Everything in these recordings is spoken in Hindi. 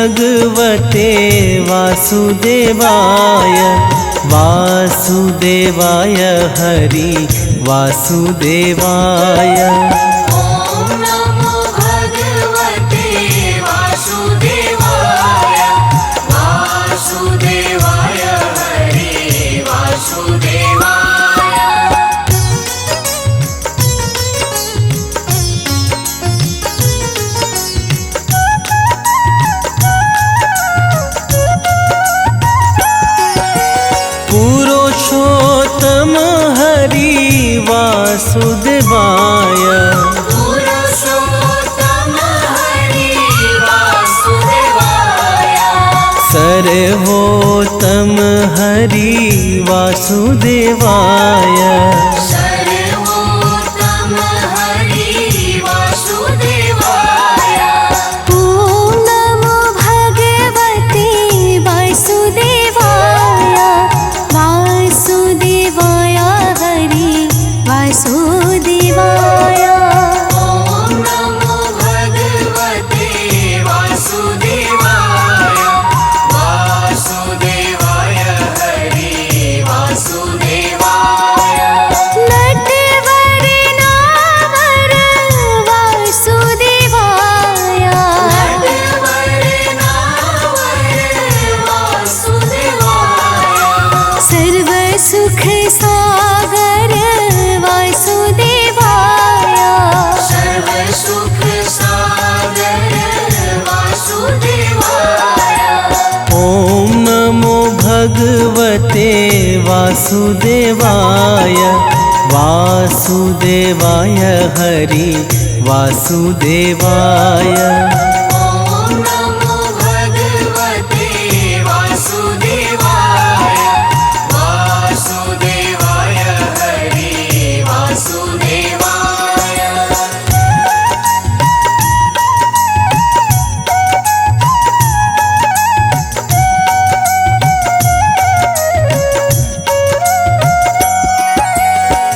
भगवते वासुदेवाय वासुदेवाय हरि वासुदेवाय। ओम नमो भगवते वासुदेवाय वासुदेवाय हरि वासुदेवाय। पुरुषोत्तम हरि वासुदेवाय पुरुषोत्तम हरि वासुदेवाय। सर्वोत्तम हरि वासुदेवाय। सर्वोत्तम हरि वासुदेवाय। ओम नमो भगवते वासुदेवाय वासुदेवाय हरि वासुदेवाय। ओम नमो भगवते वासुदेवाय वासुदेवाय हरि वासुदेवाय। नटवर नावर वासुदेवाय नटवर नावर वासुदेवाय। सर्व सुख सागर वासुदेवाय सर्व सुख सागर वासुदेवाय। ओम नमो भगवते वासुदेवाय वासुदेवाय हरि वासुदेवाय। ओम नमो भगवते वासुदेवाय वासुदेवाय हरि वासुदेवाय।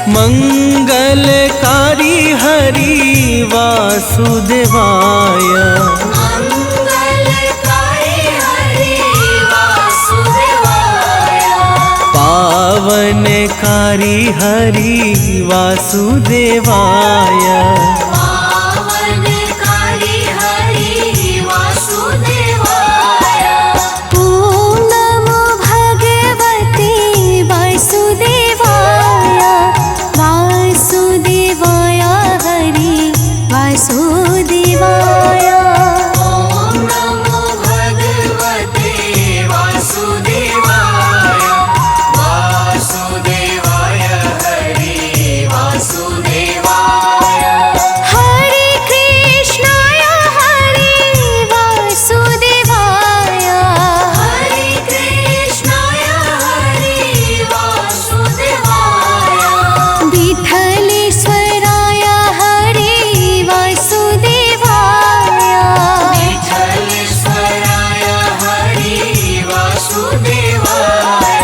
मंगलकारी हरि वासुदेवाय मंगलकारी हरि वासुदेवाय। पावनकारी हरि वासुदेवाय। पावनकारी हरि वासुदेवाय। ओम नमो भगवते वासुदेवाय वासुदेवाय हरि वासुदेवाय। ओम नमो भगवते वासुदेवाय वासुदेवाय हरि वासुदेवाय। हरे कृष्णाय हरे वासुदेवाय हरे कृष्णाय हरि वासुदेवाय। विठलेश्वराय हरे वासुदेवाय विठलेश्वराय हरि वासुदेवाय।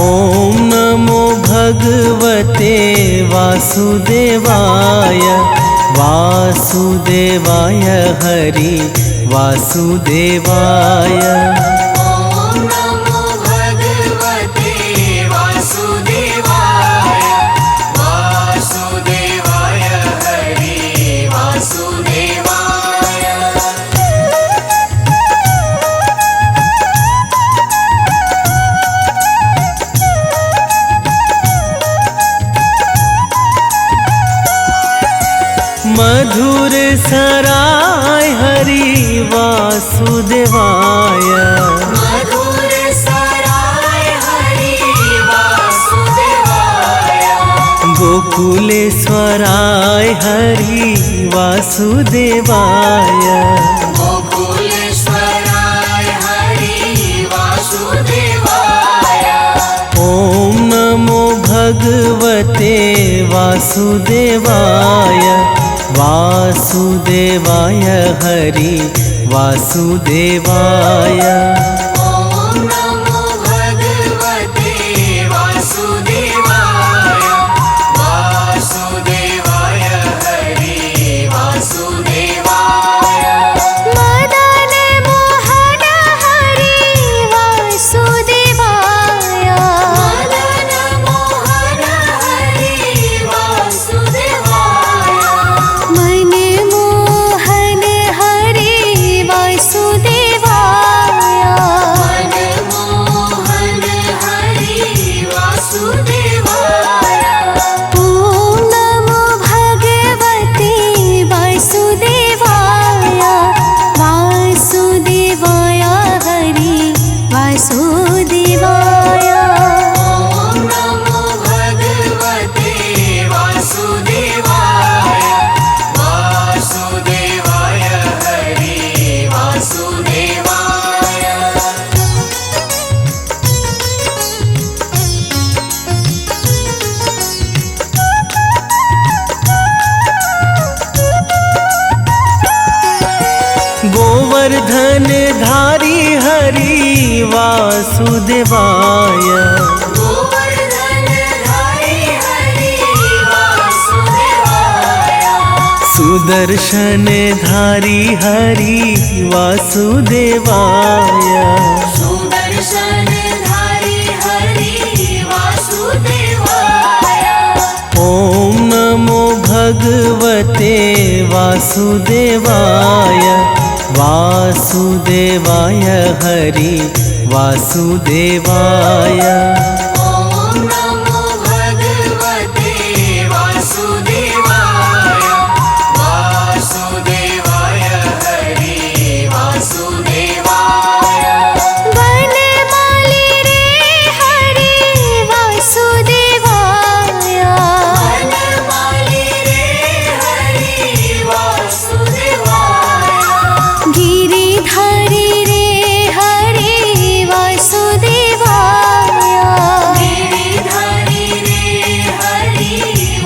ओम नमो भगवते वासुदेवाय वासुदेवाय हरि वासुदेवाय। ओम नमो भगवते वासुदेवाय वासुदेवाय हरि वासुदेवाय। मधुर सराय हरि वासुदेवाय मधुर सराय हरि वासुदेवाय। गोकुलेश्वराय हरि वासुदेवाय। गोकुलेश्वराय हरि वासुदेवाय। ओम नमो भगवते वासुदेवाय वासुदेवाय हरि वासुदेवाय। ओम नमो भगवते वासुदेवाय वासुदेवाय हरि वासुदेवाय। मदन मोहन गोवर्धन धारी हरि वासुदेवाय गोवर्धन धारी हरि वासुदेवाय सुदर्शन धारी हरि वासुदेवाय सुदर्शन धारी हरि वासुदेवाय ॐ नमो भगवते वासुदेवाय वासुदेवाय हरि वासुदेवाय ॐ नमो भगवते वासुदेवाय वासुदेवाय हरि वासुदेवाय वनमाली रे हरि वासुदेवाय वनमाली रे हरि वासुदेवाय गिरिधारी रे हरि वासुदेवाय गिरिधारी रे हरि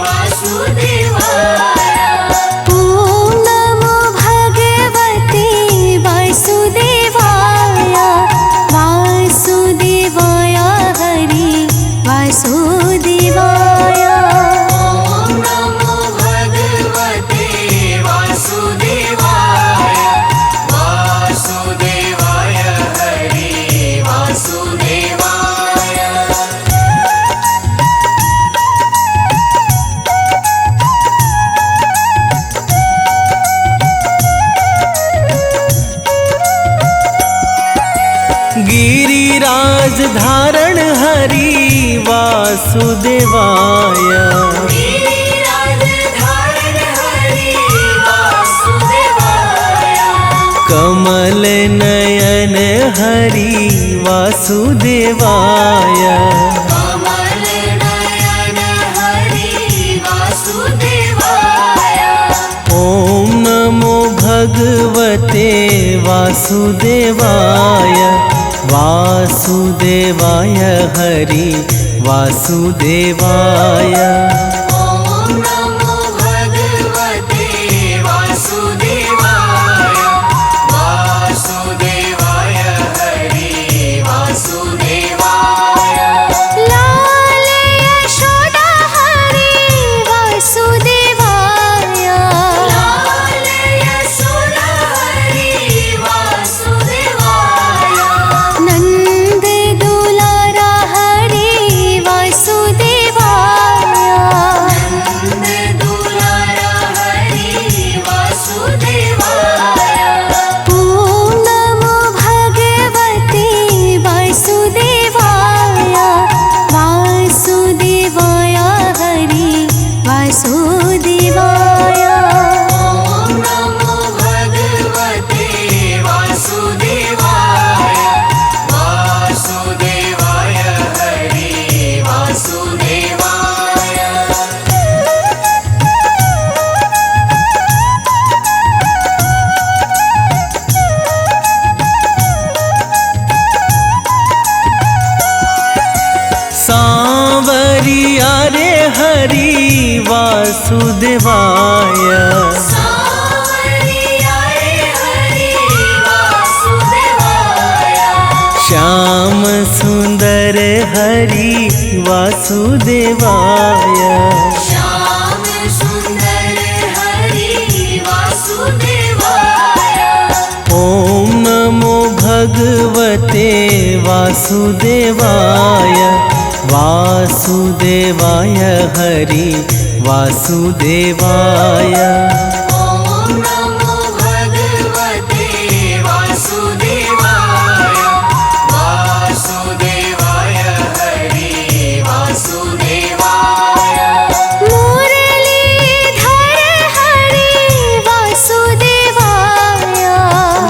वासुदेवाय ॐ नमो भगवते वासुदेवाय वासुदेवाय हरि वासुदेवाय ॐ नमो भगवते वासुदेवाय वासुदेवाय हरि वासुदेवाय गिरिराज धारण हरि वासुदेवाय गिरिराज धारण हरि वासुदेवाय कमल नयन हरि वासुदेवाय कमल नयन हरि वासुदेवाय ॐ नमो भगवते वासुदेवाय वासुदेवाय हरि वासुदेवाय ॐ नमो भगवते वासुदेवाय वासुदेवाय हरि वासुदेवाय लाल यशोदा हरि वासुदेवाय लाल यशोदा हरि वासुदेवाय नंद दुलारा हरि वासुदेवाय नंद दुलारा हरि वासुदेवाय ॐ नमो भगवते वासुदेवाय वासुदेवाय हरि वासुदेवाय ॐ नमो भगवते वासुदेवाय वासुदेवाय हरि वासुदेवाय सांवरिया रे हरि वासुदेवाय सांवरिया रे हरि वासुदेवाय श्याम सुंदर हरि वासुदेवाय श्याम सुंदर हरि वासुदेवाय ॐ नमो भगवते वासुदेवाय वासुदेवाय हरि वासुदेवाय ॐ नमो भगवते वासुदेवाय वासुदेवाय हरि वासुदेवाय मुरलीधर हरि वासुदेवाय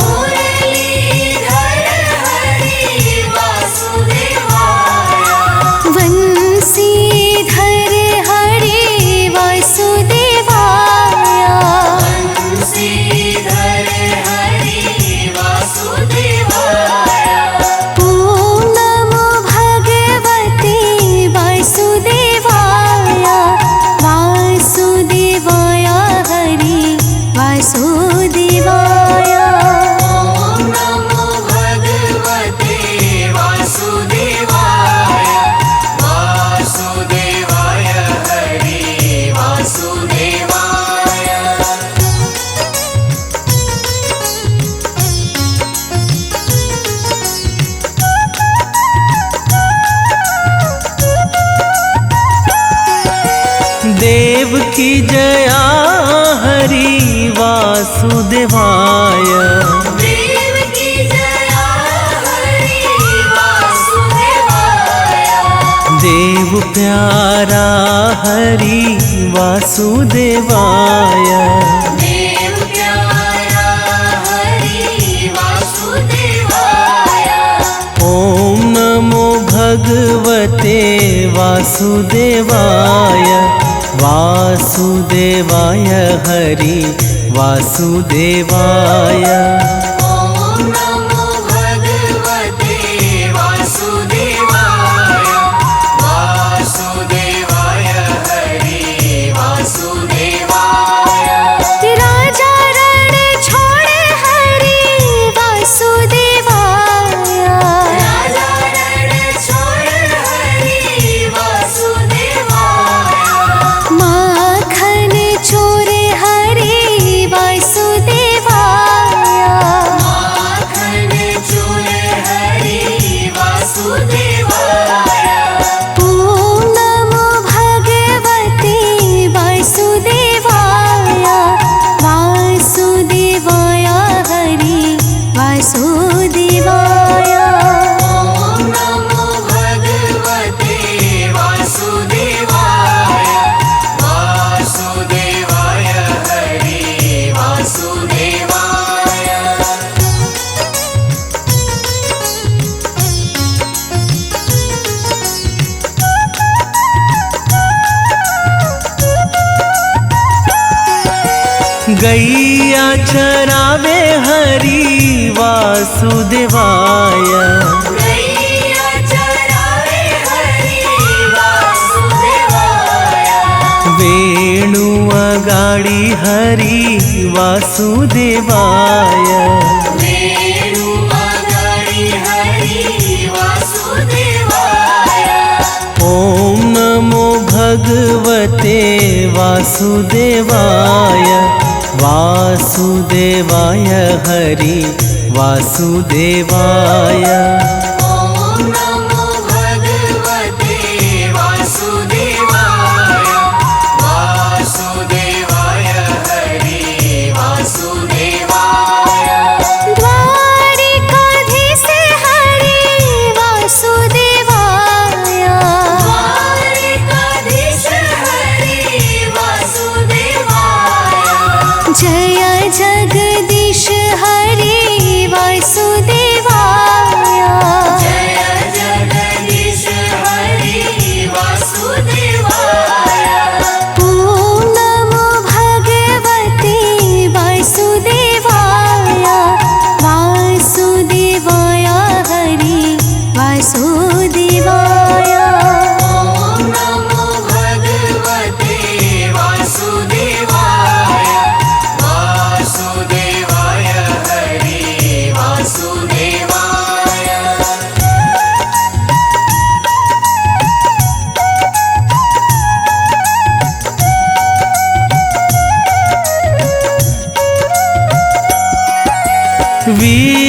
मुरलीधर हरि वासुदेवाय वंशीधर हरि वासुदेवाय जया हरि वासुदेवाय। देव की जया हरि वासुदेवाय। देव प्यारा हरि वासुदेवाय। देव प्यारा हरि वासुदेवाय। ओम नमो भगवते वासुदेवाय। वासुदेवाय हरि वासुदेवाय। ओम नमो भगवते वासुदेवाय। वासुदेवाय हरि वासुदेवाय। राजा रण छोड़े हरि वासुदेवाय। राजा रण छोड़ हरि वासुदेवाय। माखन चोरे हरि वासुदेवाय। माखन चूर हरि वासुदेवाय। ओम नमो भगवते वासुदेवाय। वासुदेवाय हरि वासुदेवाय। ओम नमो भगवते वासुदेवाय। वासुदेवाय हरि वासुदेवाय। गैया चरावे हरि वासुदेवाय। गैया चरावे हरि वासुदेवाय। वेणु गाड़ी हरि वासुदेवाय। वेणु गाड़ी हरि वासुदेवाय। ओम नमो भगवते वासुदेवाय। वासुदेवाय हरि वासुदेवाय। ओम नमो भगवते वासुदेवाय। वासुदेवाय हरि वासुदेवाय। द्वारिकाधीश हरि वासुदेवाय। द्वारिकाधीश हरि वासुदेवाय। जय जगदीश हरि वासुदेवाय। जय जगदीश हरि वासुदेवाय। ओम नमो भगवते वासुदेवाय। वासुदेवाय हरि वासुदेवाय। ओम नमो भगवते वासुदेवाय। वासुदेवाय हरि वासुदेवाय।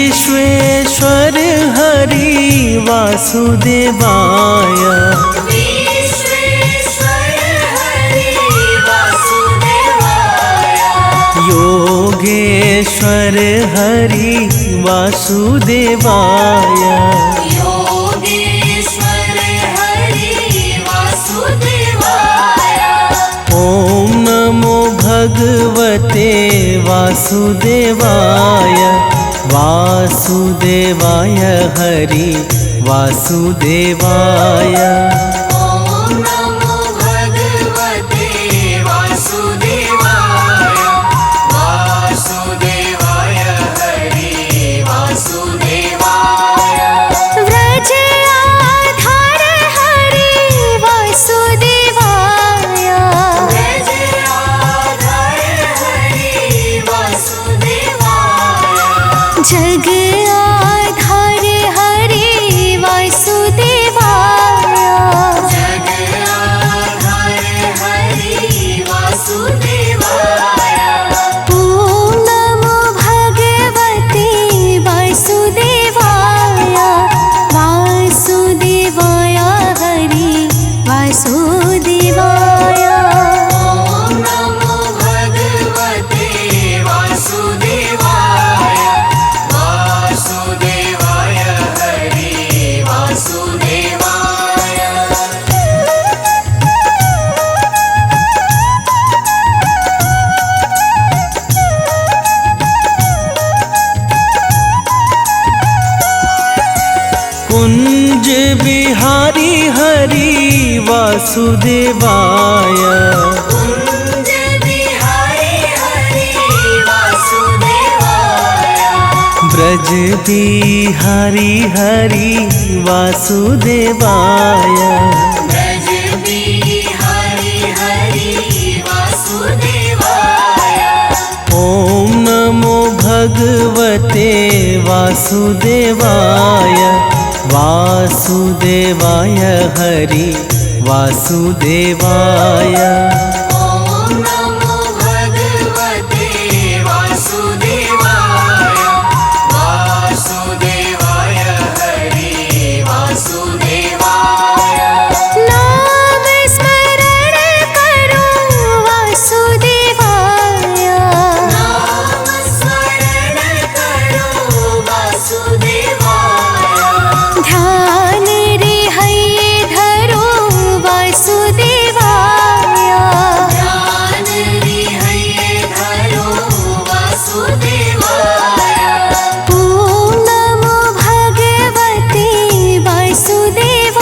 विश्वेश्वर हरि वासुदेवाय। विश्वेश्वर हरि वासुदेवाय। योगेश्वर हरि वासुदेवाय। योगेश्वर हरि वासुदेवाय। ओम नमो भगवते वासुदेवाय। वासुदेवाय हरि वासुदेवाय। ओम नमो भगवते वासुदेवाय। वासुदेवाय हरि वासुदेवाय। व्रज आधार हरि वासुदेवाय। व्रज आधार हरि वासुदेवाय। जग आधार हरि वासुदेवाय। बिहारी हरि वासुदेवाय कुंज बिहारी हरि वासुदेवाय ब्रज बिहारी हरि वासुदेवाय ब्रज बिहारी हरि वासुदेवाय ओम नमो भगवते वासुदेवाय वासुदेवाय हरि वासुदेवाय ओम नमो भगवते वासुदेवाय वासुदेवाय हरि वासुदेवाय नाम स्मरण करो वासुदेवाय नाम स्मरण करो वासुदेवाय ध्यान रे है धरो वासुदेवाय ध्यान रे है धरो वासुदेवाय ओम नमो भगवते वासुदेवाय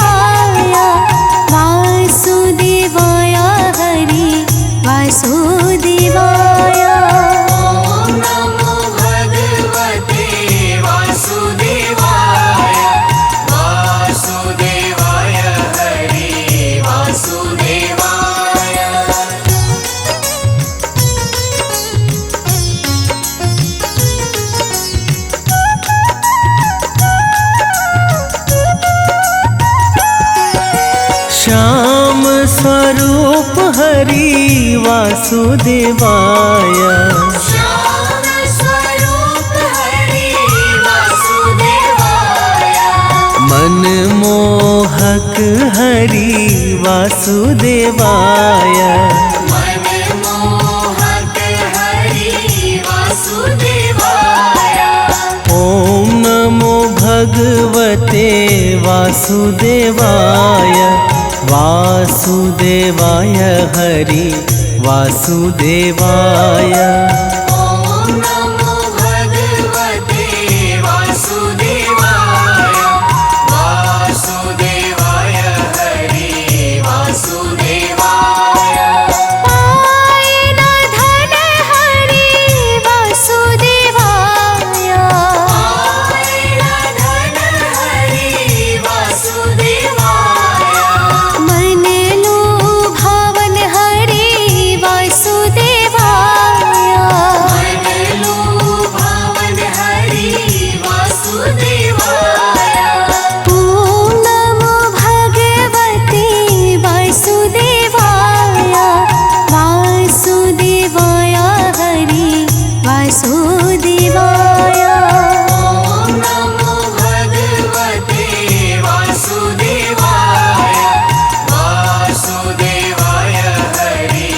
वासुदेवाय हरि वासुदेवाय ओम नमो भगवते वासुदेवाय वासुदेवाय हरि वासुदेवाय श्याम स्वरूप हरि वासुदेवाय श्याम स्वरूप हरि वासुदेवाय मनमोहक हरि वासुदेवाय मनमोहक हरि वासुदेवाय ओम नमो भगवते वासुदेवाय वासुदेवाय हरि वासुदेवाय ओम नमो भगवते वासुदेवाय वासुदेवाय हरि वासुदेवाय पायन धन हरि वासुदेवाय आयन धन हरि वासुदेवाय मन लो भावन हरि वासुदेवाय मन लो भावन हरि वासुदेवाय ओम नमो भगवते वासुदेवाय वासुदेवाय हरि वासुदेवाय ओम नमो भगवते वासुदेवाय वासुदेवाय हरि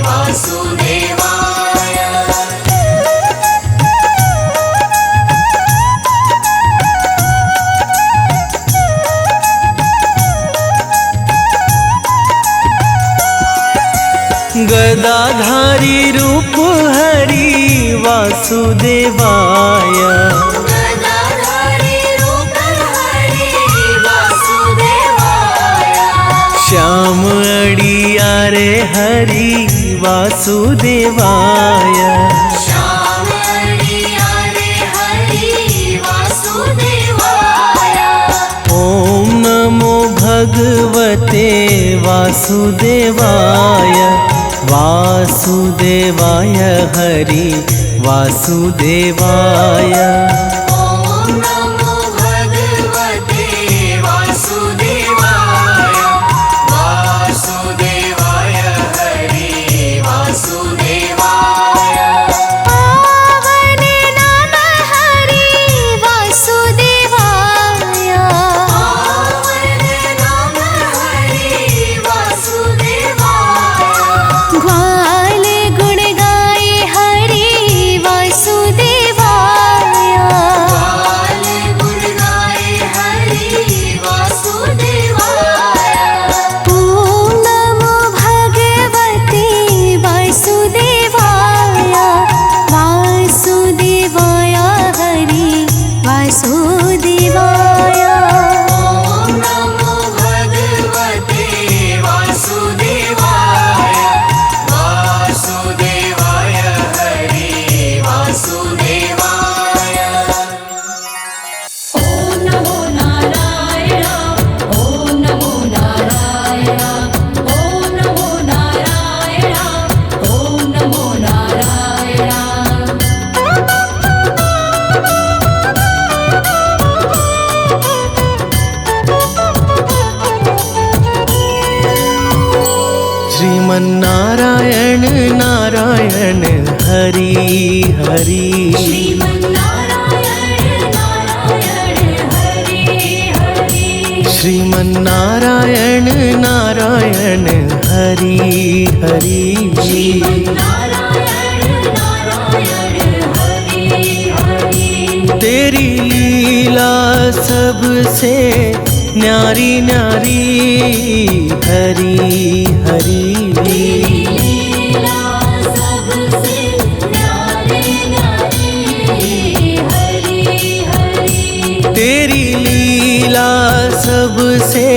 वासुदेवाय गदाधारी रूप हरि वासुदेवाय गदाधारी रूप हरि वासुदेवाय श्याम अड़ियारे हरि वासुदेवाय श्याम हरियारे हरि वासुदेवाय ओम नमो भगवते वासुदेवाय वासुदेवाय हरि वासुदेवाय ओम नमो भगवते वासुदेवाय वासुदेवाय हरि वासुदेवाय पावन नाम हरि वासुदेवाय पावन नाम हरि वासुदेवाय ग्वाल गुण गाए हरि वासुदेवाय नारायण हरि हरि श्रीमन्नारायण नारायण हरि हरि श्रीमन्नारायण नारायण हरि हरि श्रीमन्नारायण नारायण हरि हरि तेरी लीला सबसे न्यारी न्यारी हरि हरि लीला सबसे न्यारी न्यारी हरि हरि तेरी लीला सबसे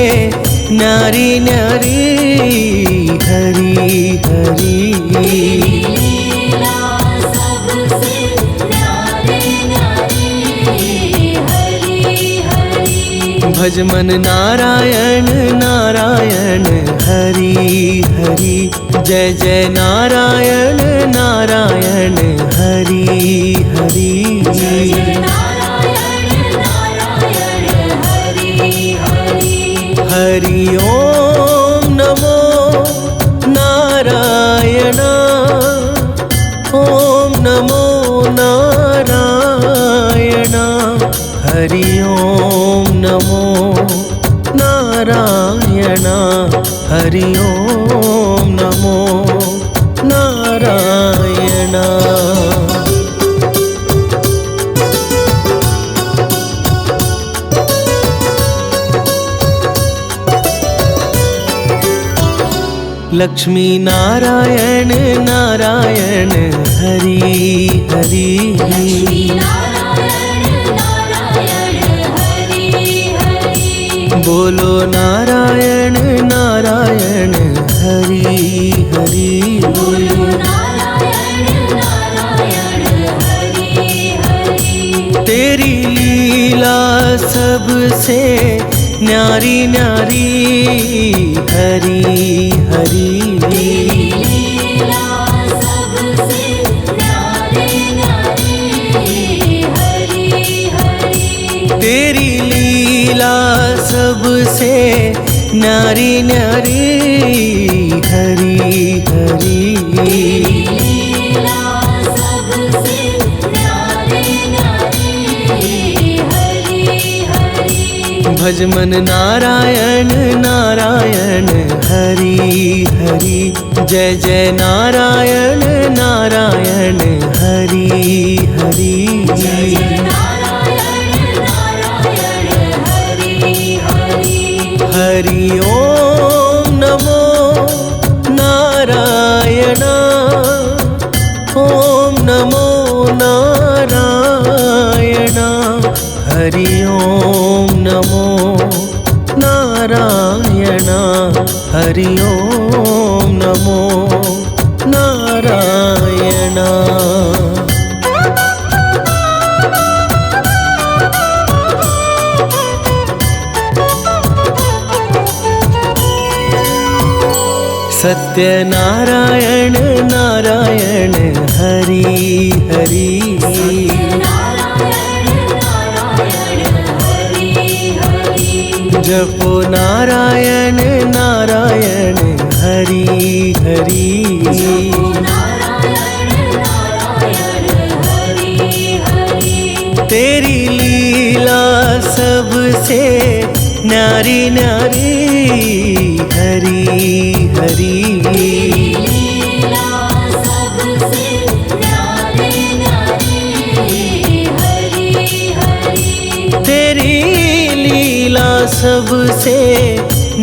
न्यारी न्यारी हरि हरि लीला सबसे न्यारी न्यारी हरि हरि भज मन नारायण नारायण हरि हरि जय जय नारायण नारायण हरि हरि नारायण नारायण हरि हरि हरि ओम नमो नारायण ओम नमो नारायण हरि ओम नमो नारायण हरि ओम नमो नारायण लक्ष्मी नारायण नारायण हरि हरि लक्ष्मी नारायण नारायण हरि हरि बोलो नारायण नारायण हरि हरि बोलो नारायण नारायण हरि हरि तेरी लीला सबसे न्यारी न्यारी हरि हरि लीला सबसे न्यारी न्यारी हरि हरि तेरी लीला सबसे न्यारी न्यारी हरि हरि लीला सबसे न्यारी न्यारी हरि हरि भज मन नारायण नारायण हरि हरि जय जय नारायण नारायण हरि हरि नारायण नारायण हरि हरि हरि ओम नमो नारायण ओम नमो नारायण हरि ओम नमो नारायण हरि ओम नमो नारायण सत्यनारायण नारायण हरि हरि नारायण नारायण हरि हरि जपो नारायण नारायण हरि हरि नारायण नारायण हरि हरि तेरी लीला सबसे न्यारी न्यारी हरि हरि लीला सबसे न्यारी न्यारी हरि हरि तेरी लीला सबसे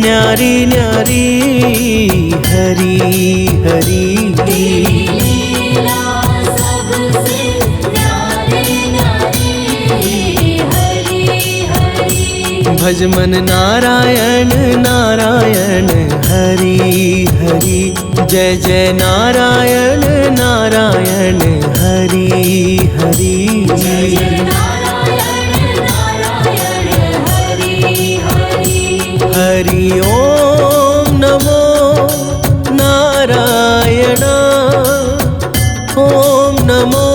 न्यारी न्यारी हरि हरि लीला सबसे न्यारी न्यारी हरि हरि भज मन नारायण नारायण हरि हरि जय जय नारायण नारायण हरि हरि नारायण नारायण हरि हरि हरि ओम नमो नारायण ओम नमो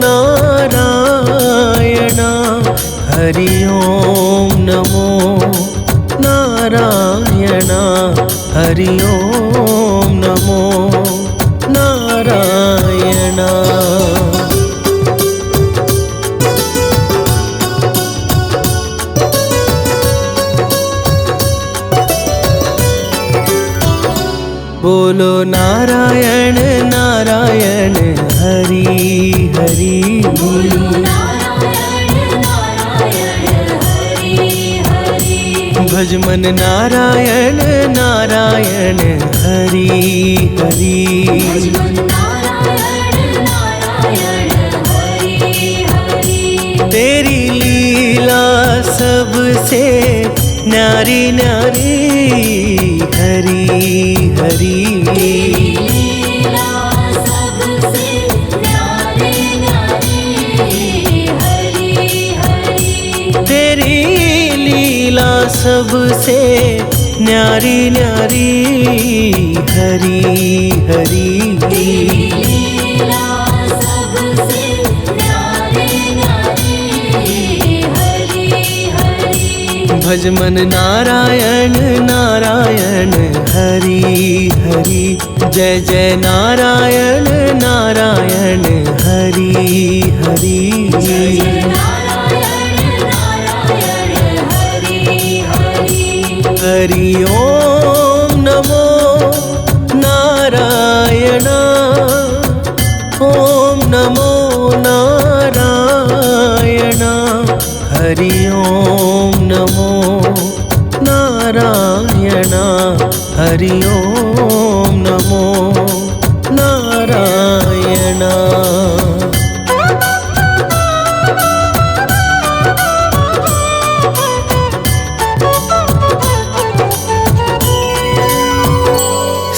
नारायण हरि ओम नमो नारायण हरि ओम नमो नारायण बोलो नारायण नारायण हरि हरि। बोलो नारायण नारायण हरि हरि। भज मन नारायण नारायण हरि हरि। भजमन नारायण नारायण हरि हरि। तेरी लीला सबसे न्यारी न्यारी हरि हरि। लीला सबसे न्यारी न्यारी हरि हरि। तेरी लीला सबसे न्यारी न्यारी हरि हरि। लीला सबसे न्यारी न्यारी हरि हरि। भज मन नारायण नारायण हरि हरि। जय जय नारायण नारायण हरि हरि। जय नारायण नारायण हरि हरि। हरि ओम नमो नारायण। ओम नमो नारायण। हरि ओम नमो नारायण। हरि ओम नमो नारायण।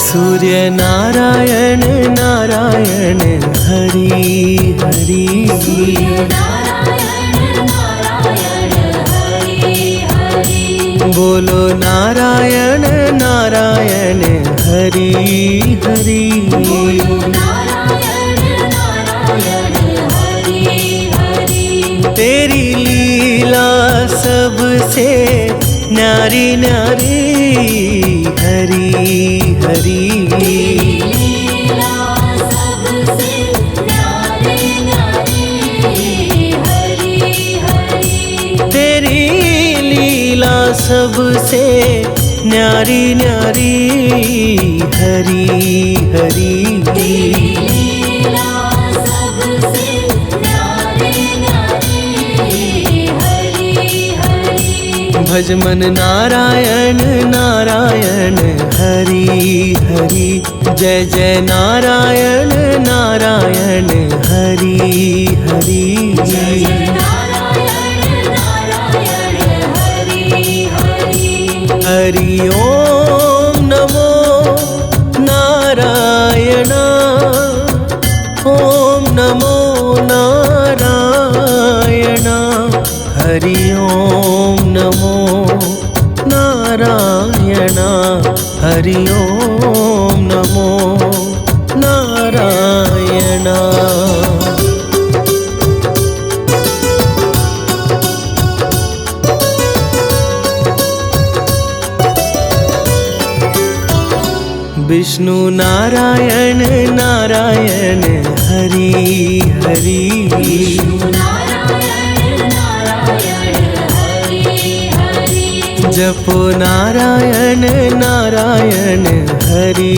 सूर्य नारायण नारायण हरि हरि। नारायण नारायण हरि हरि। बोलो नारायण नारायण हरि हरि। बोलो नारायण नारायण हरि हरि। तेरी लीला सबसे न्यारी न्यारी हरि हरि। लीला सबसे न्यारी न्यारी हरि हरि। तेरी लीला सबसे न्यारी न्यारी हरि हरि। लीला सबसे न्यारी न्यारी हरि हरि। भज मन नारायण नारायण हरि हरि। जय जय नारायण नारायण हरि हरि। जय नारायण नारायण हरि हरि। हरि ओम नमो नारायण। ओम नमो नारायण। हरि ओम नमो नारायण। हरि ओम नमो नारायण। विष्णु नारायण नारायण हरि हरि। नारायण नारायण हरि हरि। जपो नारायण नारायण हरि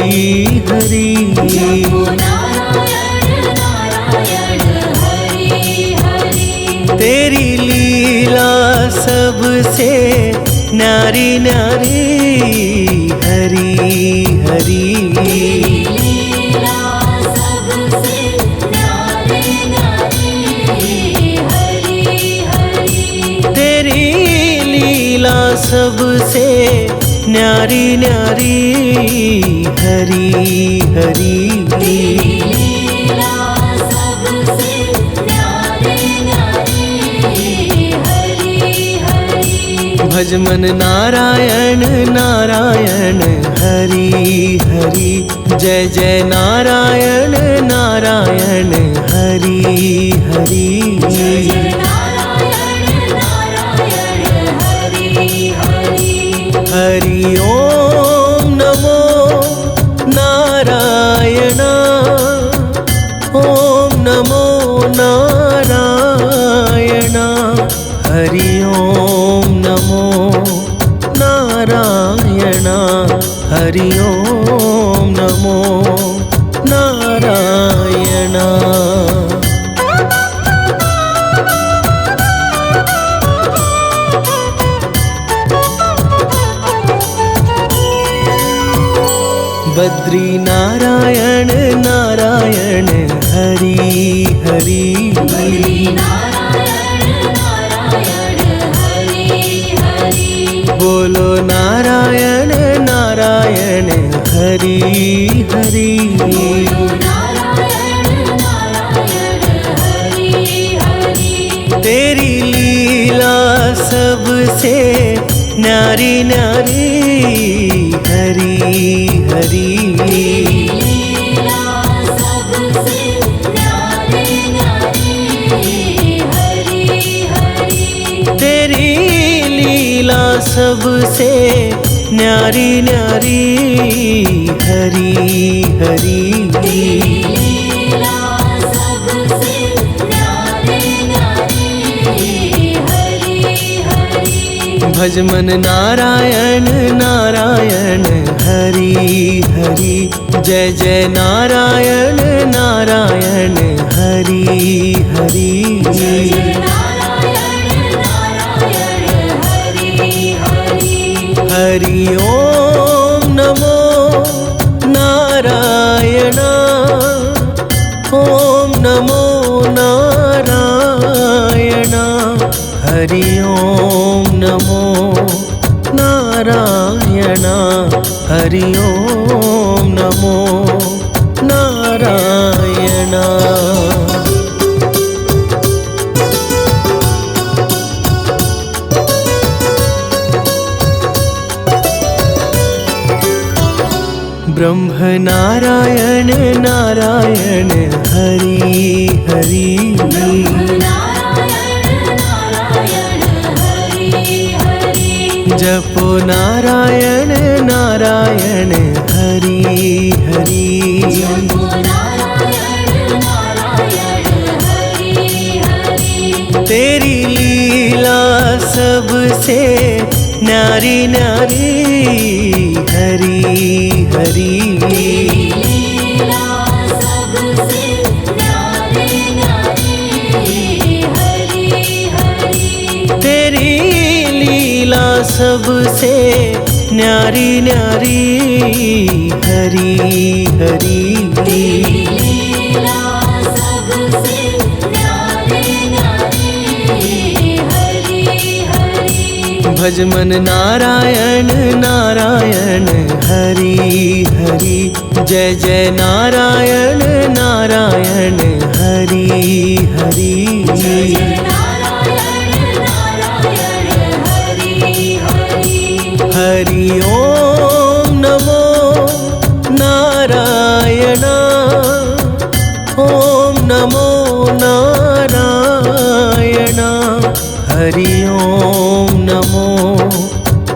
हरि। जपो नारायण नारायण हरि हरि। तेरी लीला सबसे न्यारी न्यारी हरि हरि। लीला सबसे न्यारी न्यारी हरि हरि। तेरी लीला सबसे न्यारी न्यारी हरि हरि। लीला सबसे न्यारी न्यारी हरि हरि। भज मन नारायण नारायण हरि हरि। जय जय नारायण नारायण हरि हरि। जय नारायण नारायण हरि हरि। हरि ओम नमो नारायण। ओम नमो नारायण। हरि ओम नमो नारायण। हरि ओम नमो बद्री नारायण नारायण हरि हरि बद्री नारायण नारायण हरि हरि बोलो नारायण नारायण हरि हरि बोलो नारायण नारायण हरि हरि तेरी लीला सबसे न्यारी न्यारी हरि हरि लीला सबसे न्यारी न्यारी हरि हरि तेरी लीला सबसे न्यारी न्यारी हरि हरि लीला सबसे न्यारी न्यारी हरि हरि भज मन नारायण नारायण हरि हरि जय जय नारायण नारायण हरि हरि जय जय नारायण नारायण हरि हरि हरि ओम नमो नारायण ओम नमो नारायण हरि ओम नमो नारायण हरि ओम नमो नारायण ब्रह्म नारायण नारायण हरि हरि नारायण नारायण हरि हरि जपो नारायण नारायण हरि हरि जपो नारायण नारायण हरि हरि तेरी लीला सबसे न्यारी न्यारी हरि हरि लीला सबसे न्यारी न्यारी हरि हरि तेरी लीला सबसे न्यारी न्यारी हरि हरि लीला सबसे न्यारी न्यारी हरि हरि भज मन नारायण नारायण हरि हरि जय जय नारायण नारायण हरि हरि जय जय नारायण नारायण हरि हरि हरि ओम नमो नारायण ओम नमो नारायण हरि ओम नमो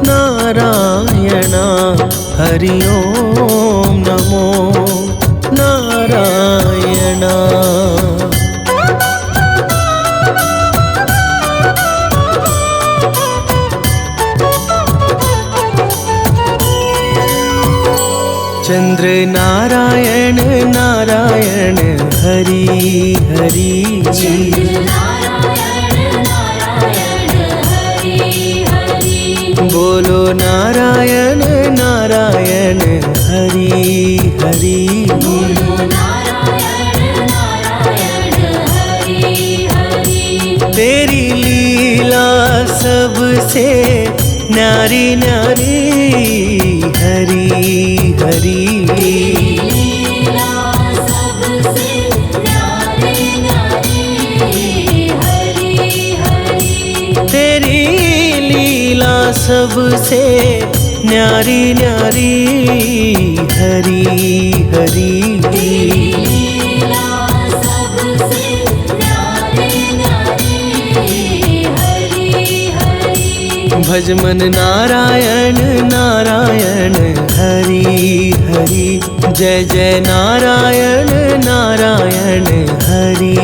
नारायण हरि ओम नमो नारायण चंद्र नारायण नारायण हरि हरि नारायण नारायण हरि हरि बोलो नारायण नारायण हरि हरि बोलो नारायण नारायण हरि हरि तेरी लीला सबसे न्यारी न्यारी हरि हरि लीला सबसे न्यारी न्यारी हरि हरि तेरी लीला सबसे न्यारी न्यारी हरि हरि लीला सबसे न्यारी न्यारी हरि हरि भज मन नारायण नारायण हरि हरि जय जय नारायण नारायण हरि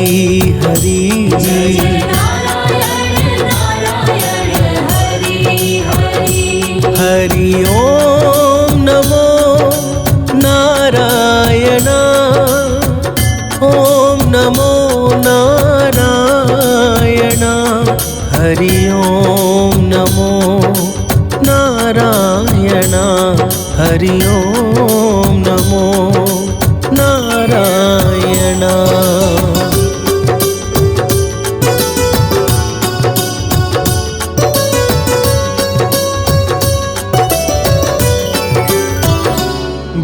हरि जय जय नारायण नारायण हरि हरि हरि ओम नमो नारायण ओम नमो नारायण हरि ओम नमो नारायण हरि ओम नमो नारायण।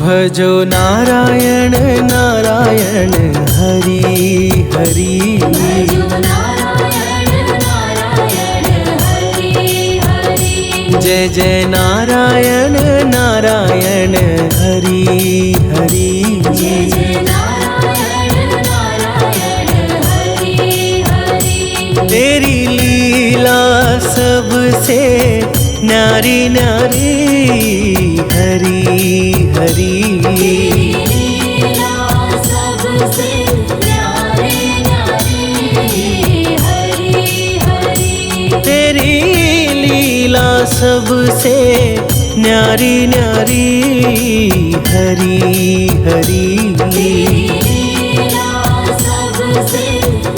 भजो नारायण नारायण हरि हरि। भजो नारायण नारायण हरि हरि। जय जय नारायण नारायण हरि हरि। जय जय नारायण नारायण हरि हरि। तेरी लीला सबसे न्यारी न्यारी हरि हरि। लीला सबसे न्यारी न्यारी हरि हरि। तेरी लीला सबसे न्यारी न्यारी हरि हरि। लीला सबसे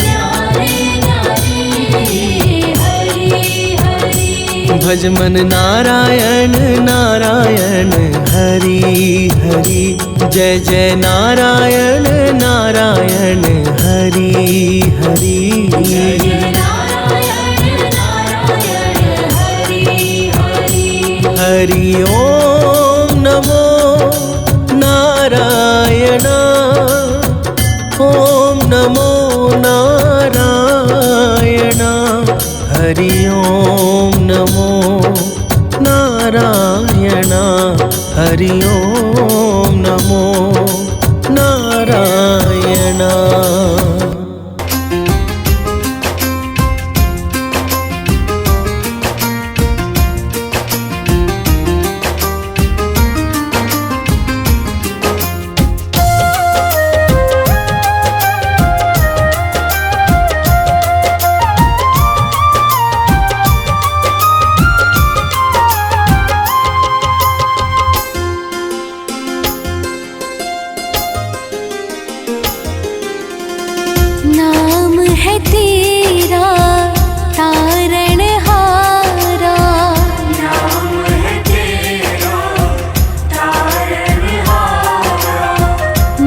न्यारी न्यारी हरि हरि। भज मन नारायण नारायण हरि हरि। जय जय नारायण नारायण हरि हरि। जय जय नारायण नारायण हरि हरि। हरि ओम नमो नारायण ओम नमो नारायण हरि ओम नमो नारायण हरि ओम नमो नारायण। नाम है तेरा तारणहारा। नाम है तेरा तारणहारा।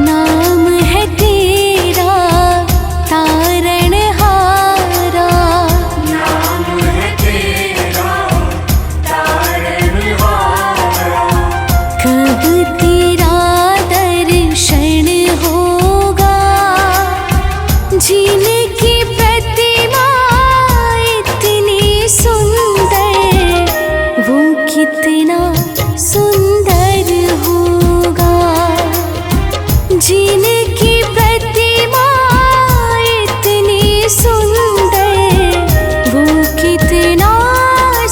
नाम है तेरा तारणहारा। नाम है तेरा तारणहारा। कब तेरा दर्शन होगा जिनकी प्रतिमा इतनी सुंदर, वो कितना सुंदर होगा। जिनकी प्रतिमा इतनी सुंदर, वो कितना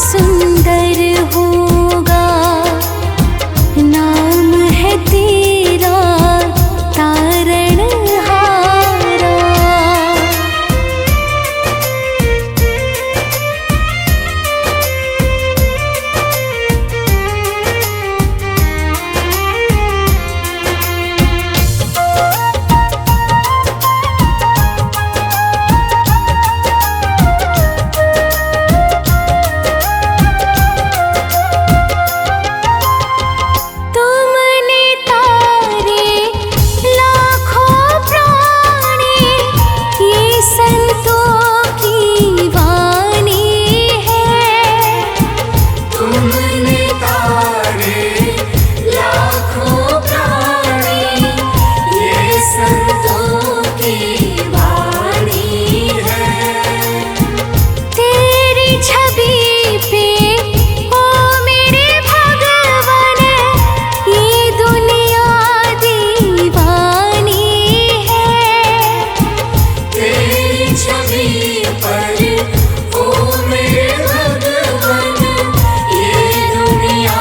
सुंदर होगा। नाम है तेरा तारणहारा। तुमने तारे लाखों प्राणी, ये संतों की वाणी है। तुमने तारे लाखों प्राणी, ये संतों की वाणी है। तेरी छवि पे ओ मेरे भगवान, ये दुनिया दीवानी है। तेरी छवि पर ओ मेरे भगवान, ये दुनिया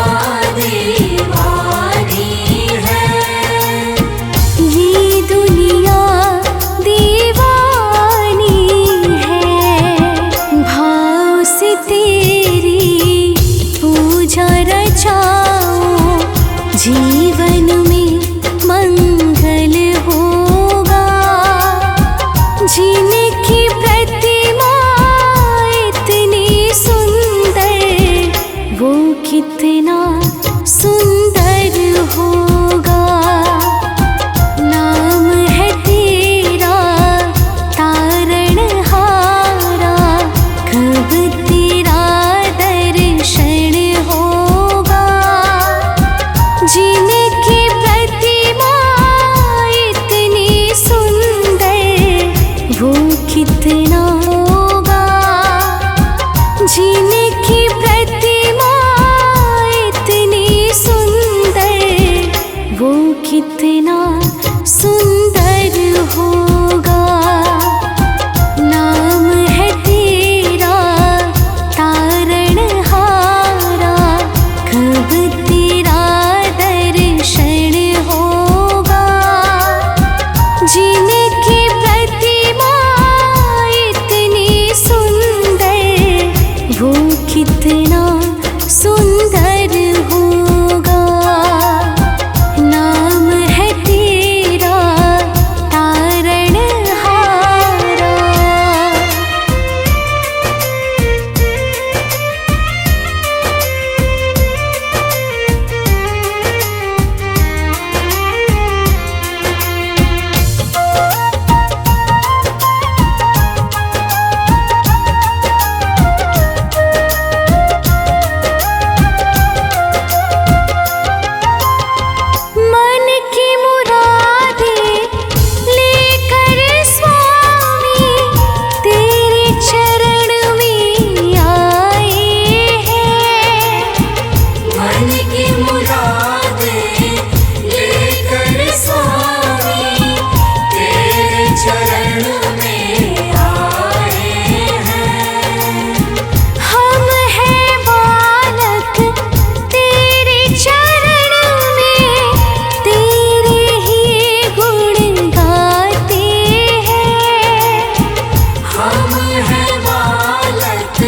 दीवानी है। ये दुनिया दीवानी है। भाव से तेरी पूजा रचाओ, जीवन में मंगल होगा। कितना होगा, जिनकी प्रतिमा इतनी सुंदर, वो कितना सुंदर होगा। नाम है तेरा तारणहारा, कब तेरा दर्शन होगा। जिनकी प्रतिमा इतनी सुंदर, वो कितना सुंदर होगा। नाम है तेरा तारणहारा। मन की मुरादें लेकर स्वामी तेरे चरण में आए हैं। मन की मुरादें लेकर स्वामी तेरे चरण में आए हैं। हम हैं बालक तेरे चरण में, तेरे ही गुण गाते हैं। हम हैं बालक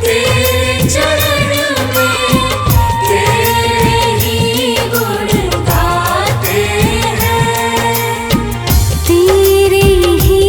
तेरे चरण में, तेरे ही गुण गाते हैं। तेरे ही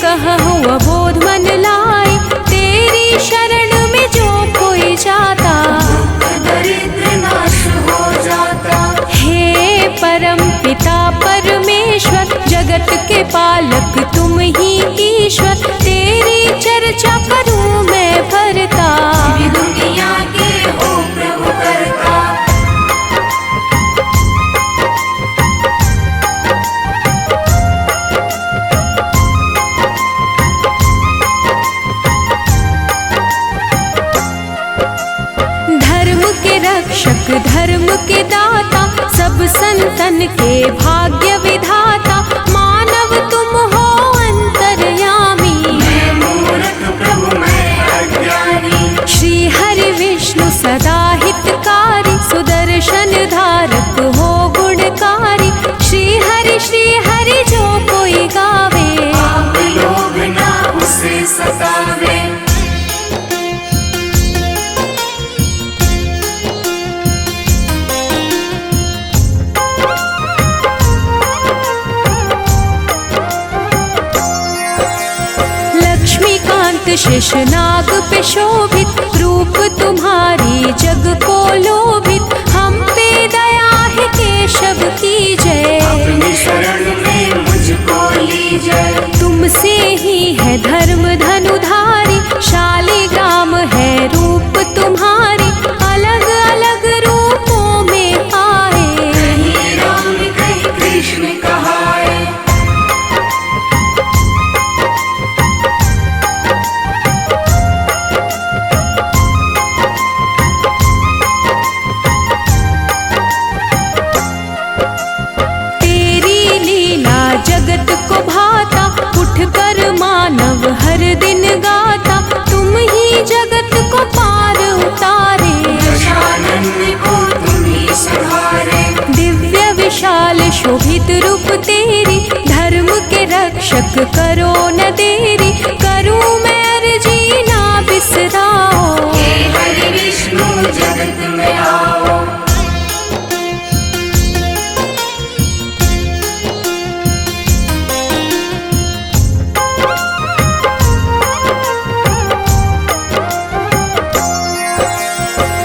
कहूँ अबोध मन लाए, तेरी शरण में जो कोई जाता, दरिद्र नाश हो जाता। हे परम पिता परमेश्वर, जगत के पालक तुम ही ईश्वर, तेरी चर्चा करूं मैं भरता, दुनिया के हो प्रभु करता। धर्म के रक्षक धर्म के दाता, सब संतन के भाग्य विधाता, मानव तुम हो अंतर्यामी, मैं मूर्ख प्रभु मैं अज्ञानी। श्री हरि विष्णु सदा हितकारी, सुदर्शन धारक हो गुणकारी, श्री हरि जो कोई गावे, आप लोग ना उसे सतावे। लक्ष्मीकांत शेषनाग पे शोभित, रूप तुम्हारी जग को लोभित, हम पे दया है केशव की जय, अपनी शरण में मुझको लीजिए। तुमसे ही है धर्म धनुधारी, शालिग्राम है रूप तुम्हारी, अलग अलग रूपों में आए, कहीं राम कहीं कृष्ण कहाए। तेरी लीला जगत को भाता, उठ कर मानव हर दिन गाता, तुम ही जगत को पार उतारे, दशानन को तुम ही संहारे। दिव्य विशाल शोभित रूप तेरी, धर्म के रक्षक करो न देरी, करूं मैं अर्जी ना बिसराओ, हे हरि विष्णु जगत में आओ।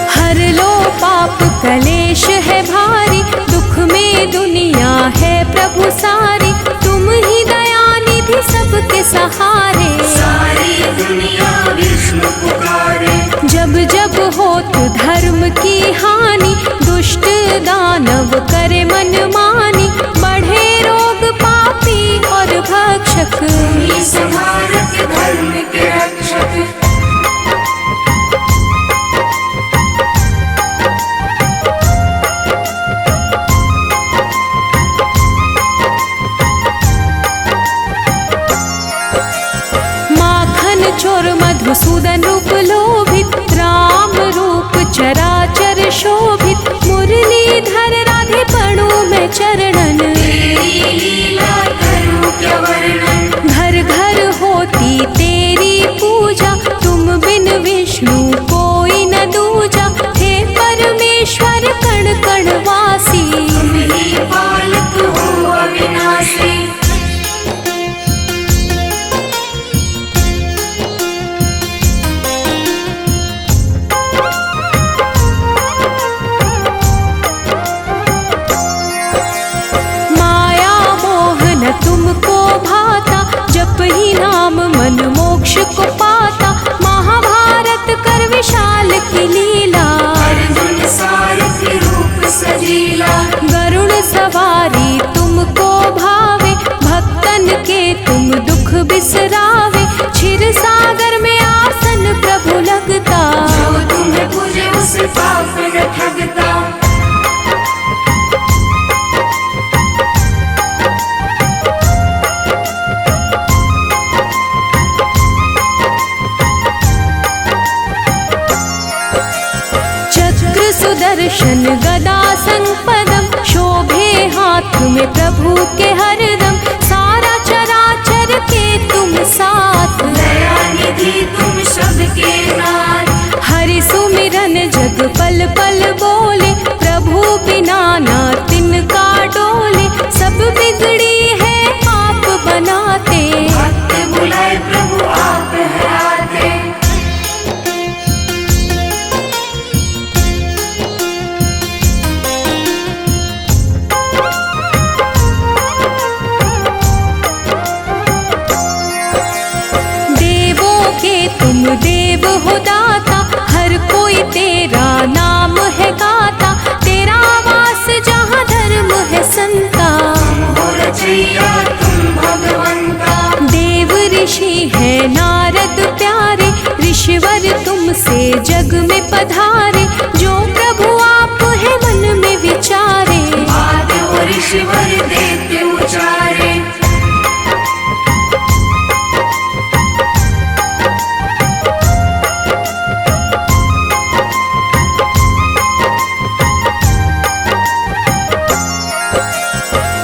हर लो पाप कलेश है भारी, दुख में दुनिया है प्रभु सारी, तुम ही दया निधि सबके सहारे, सारी दुनिया विष्णु पुकारे। जब जब हो तो धर्म की हानि, दुष्ट दानव करे मनमानी, बढ़े रोग पापी और भक्षक, ही संहारक धर्म के रक्षक। माखन चोर मधुसूदन रूप लोभित, राम रूप चराचर शोभित, मुरलीधर राधे पढ़ू मैं चरणन, तेरी लीला करूं क्या वर्णन। घर घर होती तेरी पूजा, तुम बिन विष्णु कोई न दूजा, हे परमेश्वर कण कण वासी, तुम ही पालक हो अविनाशी। माया मोह न तुमको भाता, जप ही नाम मन मोक्ष को पाता, महाभारत कर विशाल की लीला, अर्जुन सारथी रूप सजीला। गरुड़ सवारी तुमको भावे, भक्तन के तुम दुख बिसरावे, क्षीर सागर में आसन प्रभु लगता, जो तुम्हें पूजे उसे पाप न ठगता। चक्र सुदर्शन गदा संपदम, शोभे हाथ में प्रभु के हरदम, सारा चराचर के तुम साथ, दया निधि तुम सबके नाथ। हरि सुमिरन जग पल पल बोले, प्रभु बिना ना तिनका डोले, सब बिगड़ी है आप बनाते, भक्त बुला मैया तुम भगवंता। देव ऋषि है नारद प्यारे, ऋषिवर तुमसे जग में पधारे। जो प्रभु आप है मन में विचारे, बात वो ऋषिवर देते उचारे।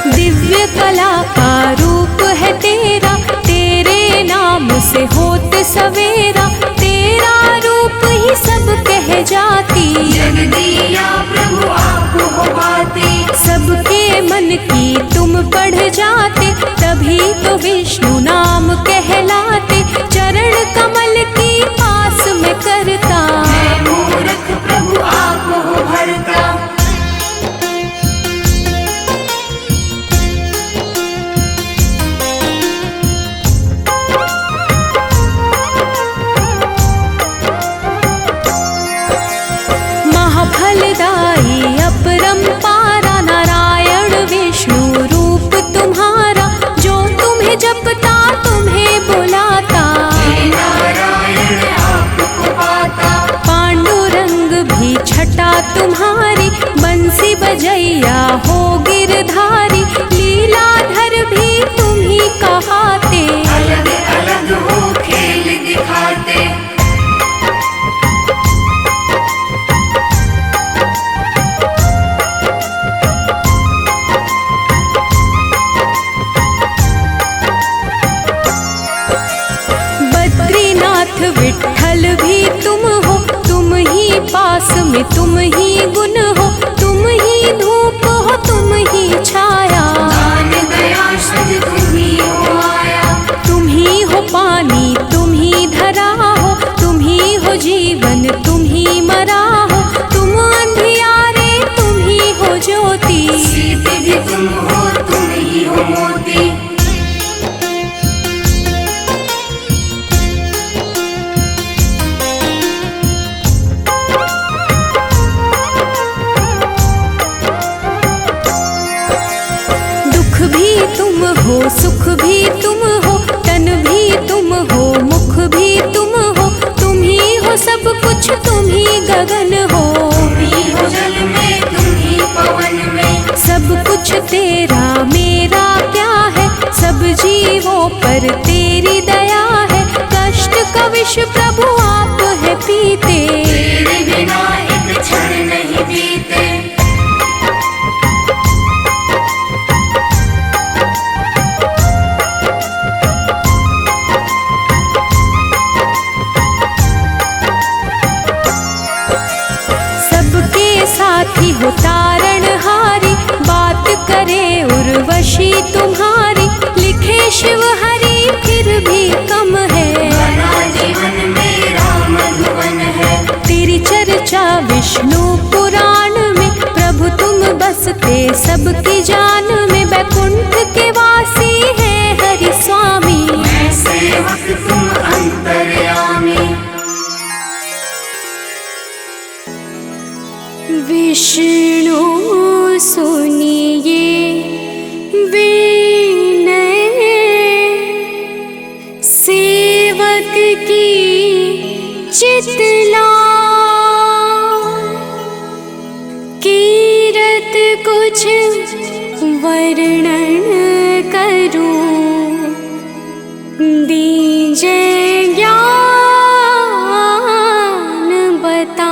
दिव्य कला का रूप है तेरा, तेरे नाम से होत सवेरा। तेरा रूप ही सब कह जाती, जग दिया प्रभु आप हो बाते। सबके मन की तुम पढ़ जाते, तभी तो विष्णु नाम कहलाते। चरण कमल की पास में करता, मैं मूर्ख प्रभु आप हो भरता। महाफलदायी अपरंपारा, नारायण विष्णु रूप तुम्हारा। जो तुम्हें जपता तुम्हें बुलाता, हे नारायण आपको पाता। पांडुरंग भी छटा तुम्हारी। बंसी बजैया हो गिरधारी, लीलाधर भी तुम ही कहाते। अलग अलग हो खेल दिखाते। बद्रीनाथ विठ्ठल भी तुम हो, तुम ही पास में तुम ही गुण हो। तुम ही धूप हो तुम ही छाया, दान दया सज तुम ही हो आया। तुम ही हो पानी तुम ही धरा हो। तुम ही हो जीवन तुम ही मरा हो। तुम अंधियारे तुम ही हो ज्योति, सीते भी तुम हो तुम ही हो मोती। दुख भी तुम हो सुख भी तुम हो, तन भी तुम हो मुख भी तुम हो। तुम ही हो सब कुछ तुम ही गगन हो, तुम ही हो जल में तुम ही पवन में। सब कुछ तेरा मेरा क्या है, सब जीवों पर तेरी दया है। कष्ट का विष प्रभु आप है पीते, तेरे बिना एक क्षण नहीं बीते। सबके साथी हो तारणहारी। बात करे उर्वशी तुम्हारी, लिखे शिव हरि फिर भी कम है। बना जीवन मेरा मधुवन है। तेरी चर्चा विष्णु पुराण में, प्रभु तुम बसते सबकी जान में। बैकुंठ के वासी है हरि स्वामी, मैं सेवक तुम अंतर्यामी। विष्णु सुनिए विनय, सेवक की चितला। कीरत कुछ वर्णन करूं, दीजे ज्ञान बता।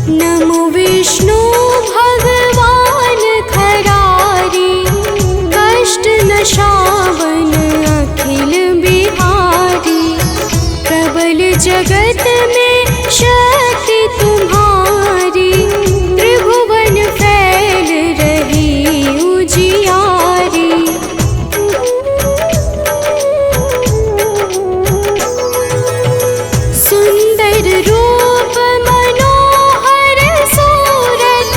नमो विष्णु भगवान खरारी, कष्ट नशावन अखिल बिहारी। प्रबल जगत में शक्ति तुम्हारी, त्रिभुवन फैल रही उजियारी। सुंदर रूप मनोहर सूरत,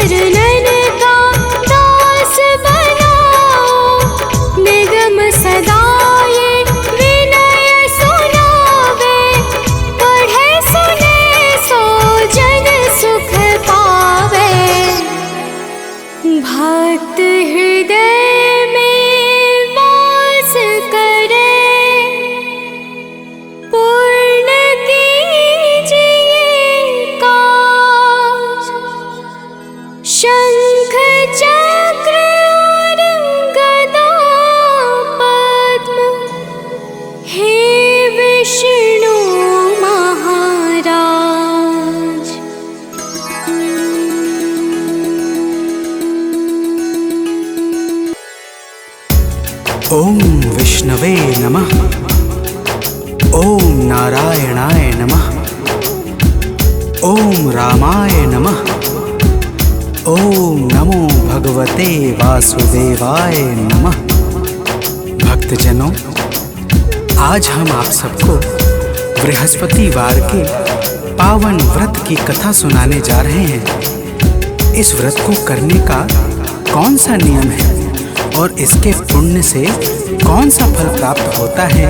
चरणन का दास बनाओ। निगम सदा ये विनय सुनावे, पढ़े सुने सो जन सुख पावे। भक्त हृदय में वास करे, पूर्ण कीजिए काज। शंख चक्र और गदा पद्म, हे विष्णु महाराज। ओम विष्णवे नमः। ओम नारायणाय नमः। ओम रामाय नमः। ओम नमो भगवते वासुदेवाय नमः। भक्तजनों, आज हम आप सबको बृहस्पतिवार के पावन व्रत की कथा सुनाने जा रहे हैं। इस व्रत को करने का कौन सा नियम है और इसके पुण्य से कौन सा फल प्राप्त होता है,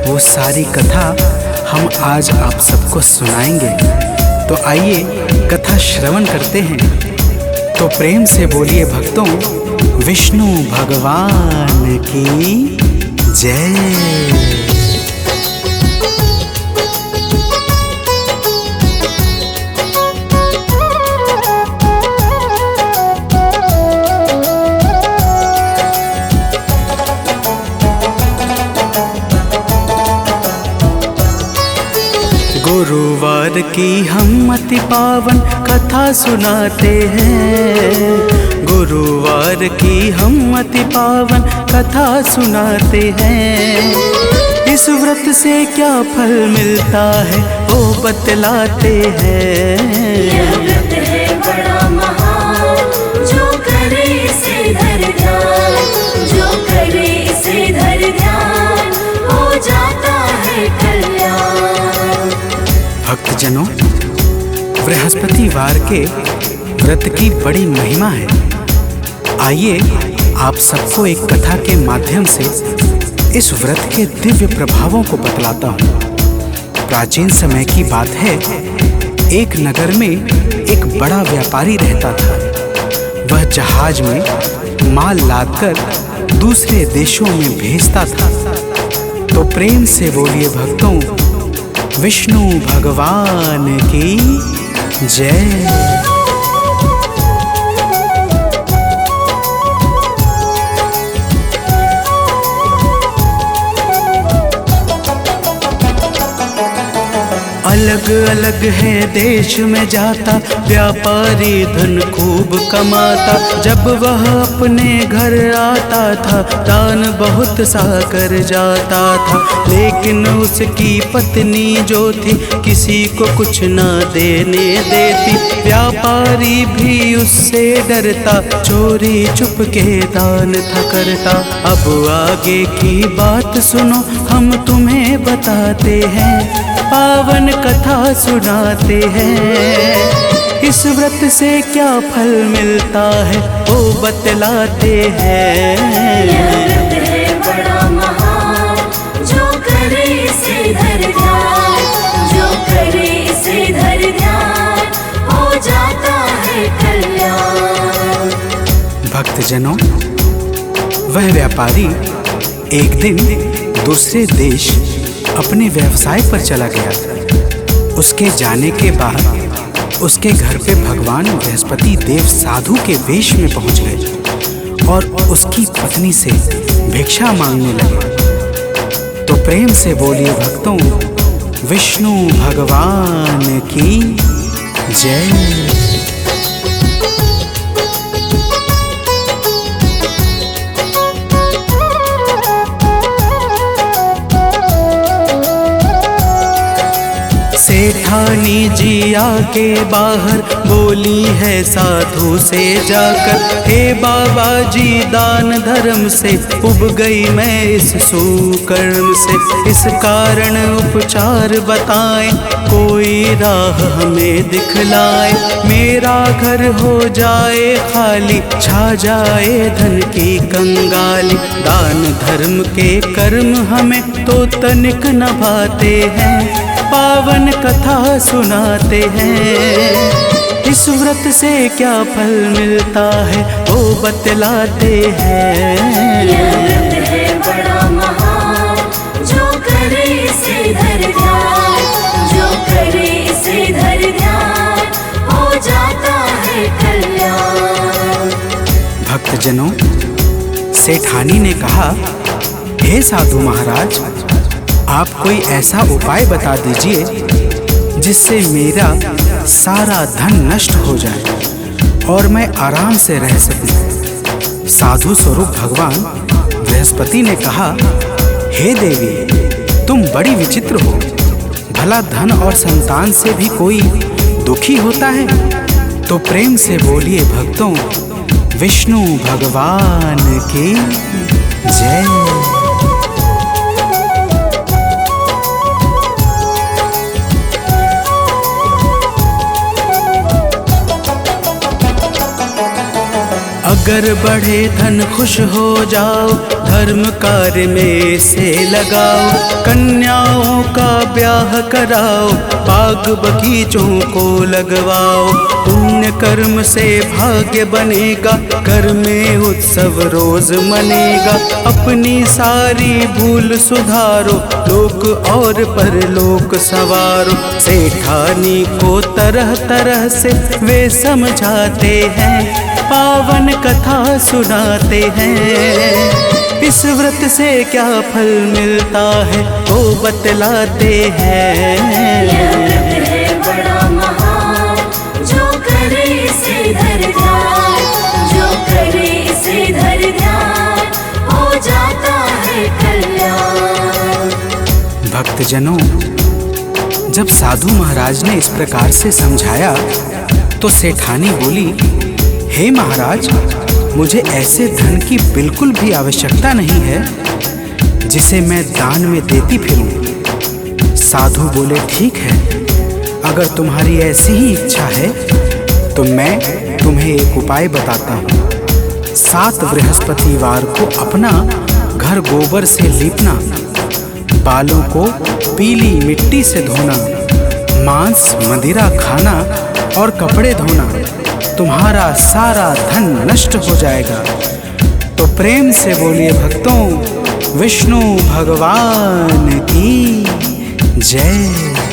वो सारी कथा हम आज आप सबको सुनाएंगे। तो आइए कथा श्रवण करते हैं। तो प्रेम से बोलिए भक्तों, विष्णु भगवान की जय। गुरुवार की हम अति पावन कथा सुनाते हैं। गुरुवार की हम अति पावन कथा सुनाते हैं। इस व्रत से क्या फल मिलता है वो बतलाते हैं। यह व्रत है बड़ा महान, जो करे इसे धर ध्यान, जो करे इसे धर ध्यान, हो जाता है कल्याण। भक्तजनों, बृहस्पतिवार के व्रत की बड़ी महिमा है। आइए आप सबको एक कथा के माध्यम से इस व्रत के दिव्य प्रभावों को बतलाता हूँ। प्राचीन समय की बात है, एक नगर में एक बड़ा व्यापारी रहता था। वह जहाज में माल लादकर दूसरे देशों में भेजता था। तो प्रेम से बोलिए भक्तों, विष्णु भगवान की जय। अलग अलग है देश में जाता, व्यापारी धन खूब कमाता। जब वह अपने घर आता था, दान बहुत सा कर जाता था। लेकिन उसकी पत्नी जो थी, किसी को कुछ न देने देती। व्यापारी भी उससे डरता, चोरी चुप के दान था करता। अब आगे की बात सुनो, हम तुम्हें बताते हैं, पावन कथा सुनाते हैं। इस व्रत से क्या फल मिलता है वो बतलाते हैं। यह व्रत है बड़ा महान, जो करे इसे धर ध्यान, जो करे इसे धर ध्यान, हो जाता है कल्याण। भक्तजनों, वह व्यापारी एक दिन दूसरे देश अपने व्यवसाय पर चला गया था। उसके जाने के बाद उसके घर पे भगवान बृहस्पति देव साधु के वेश में पहुंच गए और उसकी पत्नी से भिक्षा मांगने लगे। तो प्रेम से बोलिए भक्तों, विष्णु भगवान की जय। सेठानी सेठानी जी आके बाहर बोली है साधु से जाकर, हे बाबा जी दान धर्म से उब गई मैं इस सुकर्म से। इस कारण उपचार बताएं, कोई राह हमें दिखलाए। मेरा घर हो जाए खाली, छा जाए धन की कंगाली। दान धर्म के कर्म हमें तो तनिक न भाते हैं, पावन कथा सुनाते हैं। इस व्रत से क्या फल मिलता है वो बतलाते हैं। यह व्रत है बड़ा महान, जो करे इसे धर ध्यान, जो करे इसे धर ध्यान, हो जाता है कल्याण। भक्तजनों, सेठानी ने कहा, हे साधु महाराज, आप कोई ऐसा उपाय बता दीजिए जिससे मेरा सारा धन नष्ट हो जाए और मैं आराम से रह सकूं। साधु स्वरूप भगवान बृहस्पति ने कहा, हे देवी, तुम बड़ी विचित्र हो। भला धन और संतान से भी कोई दुखी होता है? तो प्रेम से बोलिए भक्तों, विष्णु भगवान की जय। अगर बढ़े धन खुश हो जाओ, धर्म कार्य में से लगाओ। कन्याओं का ब्याह कराओ, बाग बगीचों को लगवाओ। पुण्य कर्म से भाग्य बनेगा, घर में उत्सव रोज मनेगा। अपनी सारी भूल सुधारो, लोक और परलोक सवारो। सेठानी को तरह तरह से वे समझाते हैं, पावन कथा सुनाते हैं। इस व्रत से क्या फल मिलता है वो बतलाते हैं। यह व्रत है बड़ा महान, जो करे इसे धर ध्यान, जो करे इसे धर ध्यान, हो जाता है कल्याण। भक्तजनों, जब साधु महाराज ने इस प्रकार से समझाया तो सेठानी बोली, हे महाराज, मुझे ऐसे धन की बिल्कुल भी आवश्यकता नहीं है जिसे मैं दान में देती फिरूं। साधु बोले, ठीक है, अगर तुम्हारी ऐसी ही इच्छा है तो मैं तुम्हें एक उपाय बताता हूँ। 7 बृहस्पतिवार को अपना घर गोबर से लीपना, बालों को पीली मिट्टी से धोना, मांस मदिरा खाना और कपड़े धोना, तुम्हारा सारा धन नष्ट हो जाएगा। तो प्रेम से बोलिए भक्तों, विष्णु भगवान की जय।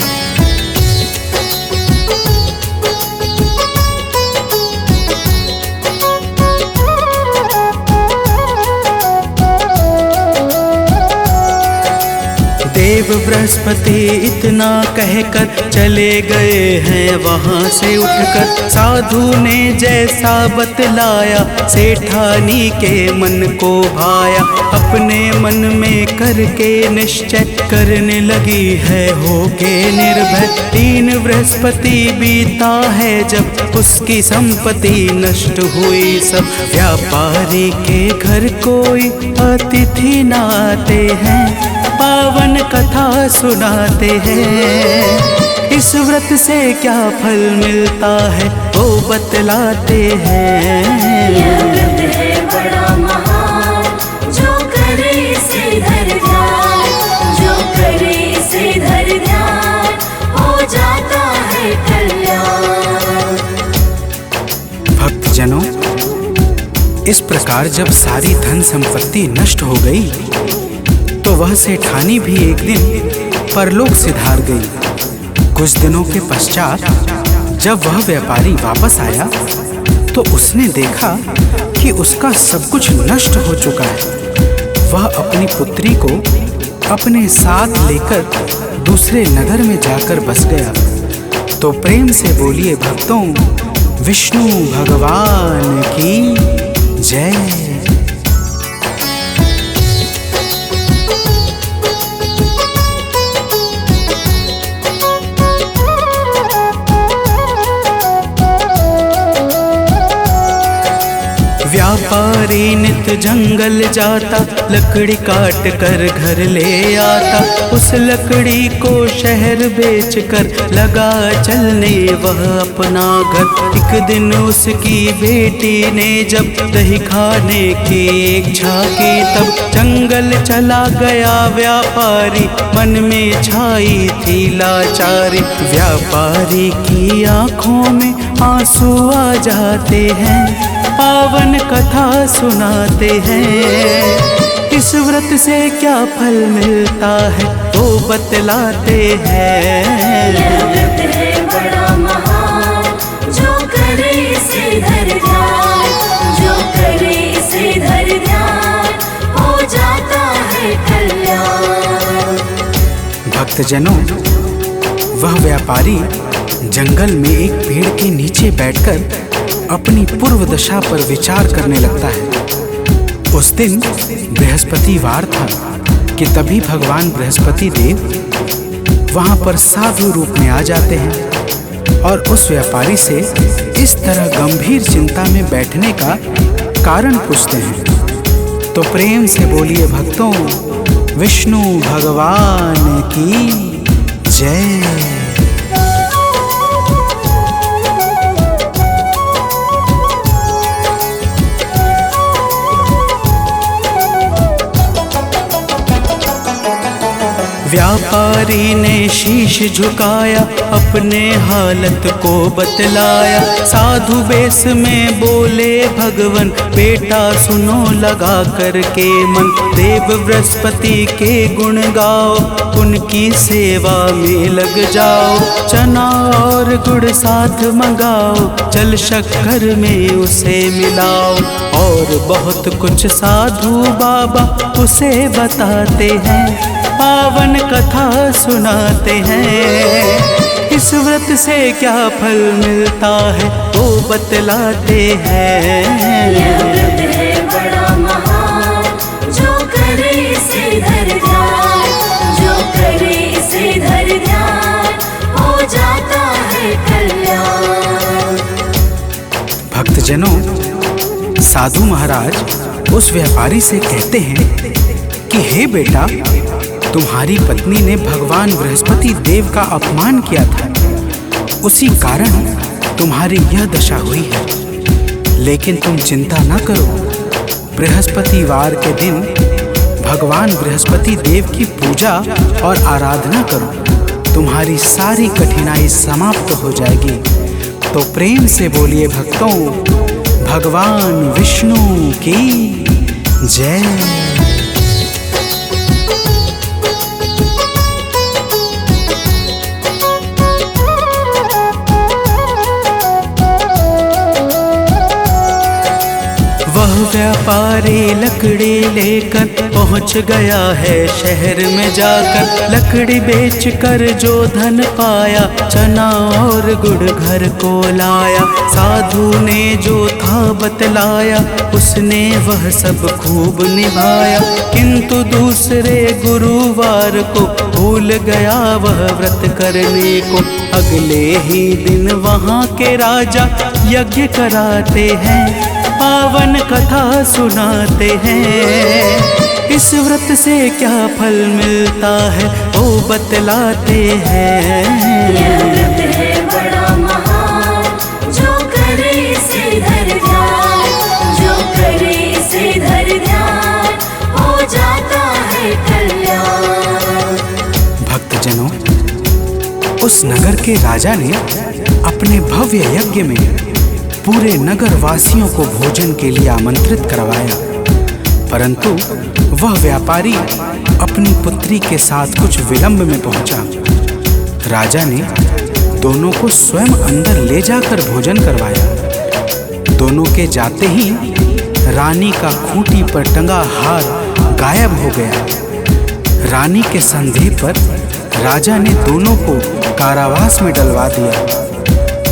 देव बृहस्पति इतना कहकर चले गए हैं वहाँ से उठकर। साधु ने जैसा बतलाया, सेठानी के मन को भाया। अपने मन में करके निश्चय करने लगी है होके निर्भय। 3 बृहस्पति बीता है जब उसकी संपत्ति नष्ट हुई सब। व्यापारी के घर कोई अतिथि न आते हैं, पावन कथा सुनाते हैं। इस व्रत से क्या फल मिलता है वो बतलाते हैं। यह व्रत है बड़ा महान, जो करे इसे धर ध्यान, जो करे इसे धर ध्यान, हो जाता है कल्याण। भक्तजनों, इस प्रकार जब सारी धन संपत्ति नष्ट हो गई तो वह सेठानी भी एक दिन परलोक सिधार गई। कुछ दिनों के पश्चात जब वह व्यापारी वापस आया तो उसने देखा कि उसका सब कुछ नष्ट हो चुका है। वह अपनी पुत्री को अपने साथ लेकर दूसरे नगर में जाकर बस गया। तो प्रेम से बोलिए भक्तों, विष्णु भगवान की जय। व्यापारी नित जंगल जाता, लकड़ी काट कर घर ले आता। उस लकड़ी को शहर बेच कर लगा चलने वह अपना घर। एक दिन उसकी बेटी ने जब दही खाने की इच्छा की, तब जंगल चला गया व्यापारी, मन में छाई थी लाचारी। व्यापारी की आंखों में आंसू आ जाते हैं, पावन कथा सुनाते हैं। इस व्रत से क्या फल मिलता है वो बतलाते हैं। यह व्रत है बड़ा महान, जो करे इसे धर ध्यान, जो करे इसे धर ध्यान, हो जाता है कल्याण। भक्तजनों, वह व्यापारी जंगल में एक पेड़ के नीचे बैठकर अपनी पूर्व दशा पर विचार करने लगता है। उस दिन बृहस्पतिवार था कि तभी भगवान बृहस्पति देव वहां पर साधु रूप में आ जाते हैं और उस व्यापारी से इस तरह गंभीर चिंता में बैठने का कारण पूछते हैं। तो प्रेम से बोलिए भक्तों, विष्णु भगवान की जय। व्यापारी ने शीश झुकाया, अपने हालत को बतलाया। साधु वेश में बोले भगवन, बेटा सुनो लगा करके मन। देव बृहस्पति के गुण गाओ, उनकी सेवा में लग जाओ। चना और गुड़ साथ मंगाओ, जल शक्कर में उसे मिलाओ। और बहुत कुछ साधु बाबा उसे बताते हैं, पावन कथा सुनाते हैं। इस व्रत से क्या फल मिलता है वो बतलाते हैं। यह व्रत है बड़ा महान, जो करे इसे धर ध्यान, जो करे इसे धर ध्यान, हो जाता है कल्याण। भक्तजनों, साधु महाराज उस व्यापारी से कहते हैं कि हे बेटा, तुम्हारी पत्नी ने भगवान बृहस्पति देव का अपमान किया था, उसी कारण तुम्हारी यह दशा हुई है। लेकिन तुम चिंता न करो, बृहस्पतिवार के दिन भगवान बृहस्पति देव की पूजा और आराधना करो, तुम्हारी सारी कठिनाई समाप्त हो जाएगी। तो प्रेम से बोलिए भक्तों, भगवान विष्णु की जय। व्यापारी लकड़ी लेकर पहुंच गया है शहर में जाकर। लकड़ी बेचकर जो धन पाया, चना और गुड़ घर को लाया। साधु ने जो था बतलाया, उसने वह सब खूब निभाया। किंतु दूसरे गुरुवार को भूल गया वह व्रत करने को। अगले ही दिन वहाँ के राजा यज्ञ कराते हैं, पावन कथा सुनाते हैं। इस व्रत से क्या फल मिलता है वो बतलाते हैं। यह व्रत है बड़ा महान, जो करे इसे धर ध्यान, जो करे इसे धर ध्यान, हो जाता है कल्याण। भक्तजनों, उस नगर के राजा ने अपने भव्य यज्ञ में पूरे नगर वासियों को भोजन के लिए आमंत्रित करवाया, परंतु वह व्यापारी अपनी पुत्री के साथ कुछ विलंब में पहुंचा। राजा ने दोनों को स्वयं अंदर ले जाकर भोजन करवाया। दोनों के जाते ही रानी का खूंटी पर टंगा हार गायब हो गया। रानी के संदेह पर राजा ने दोनों को कारावास में डलवा दिया।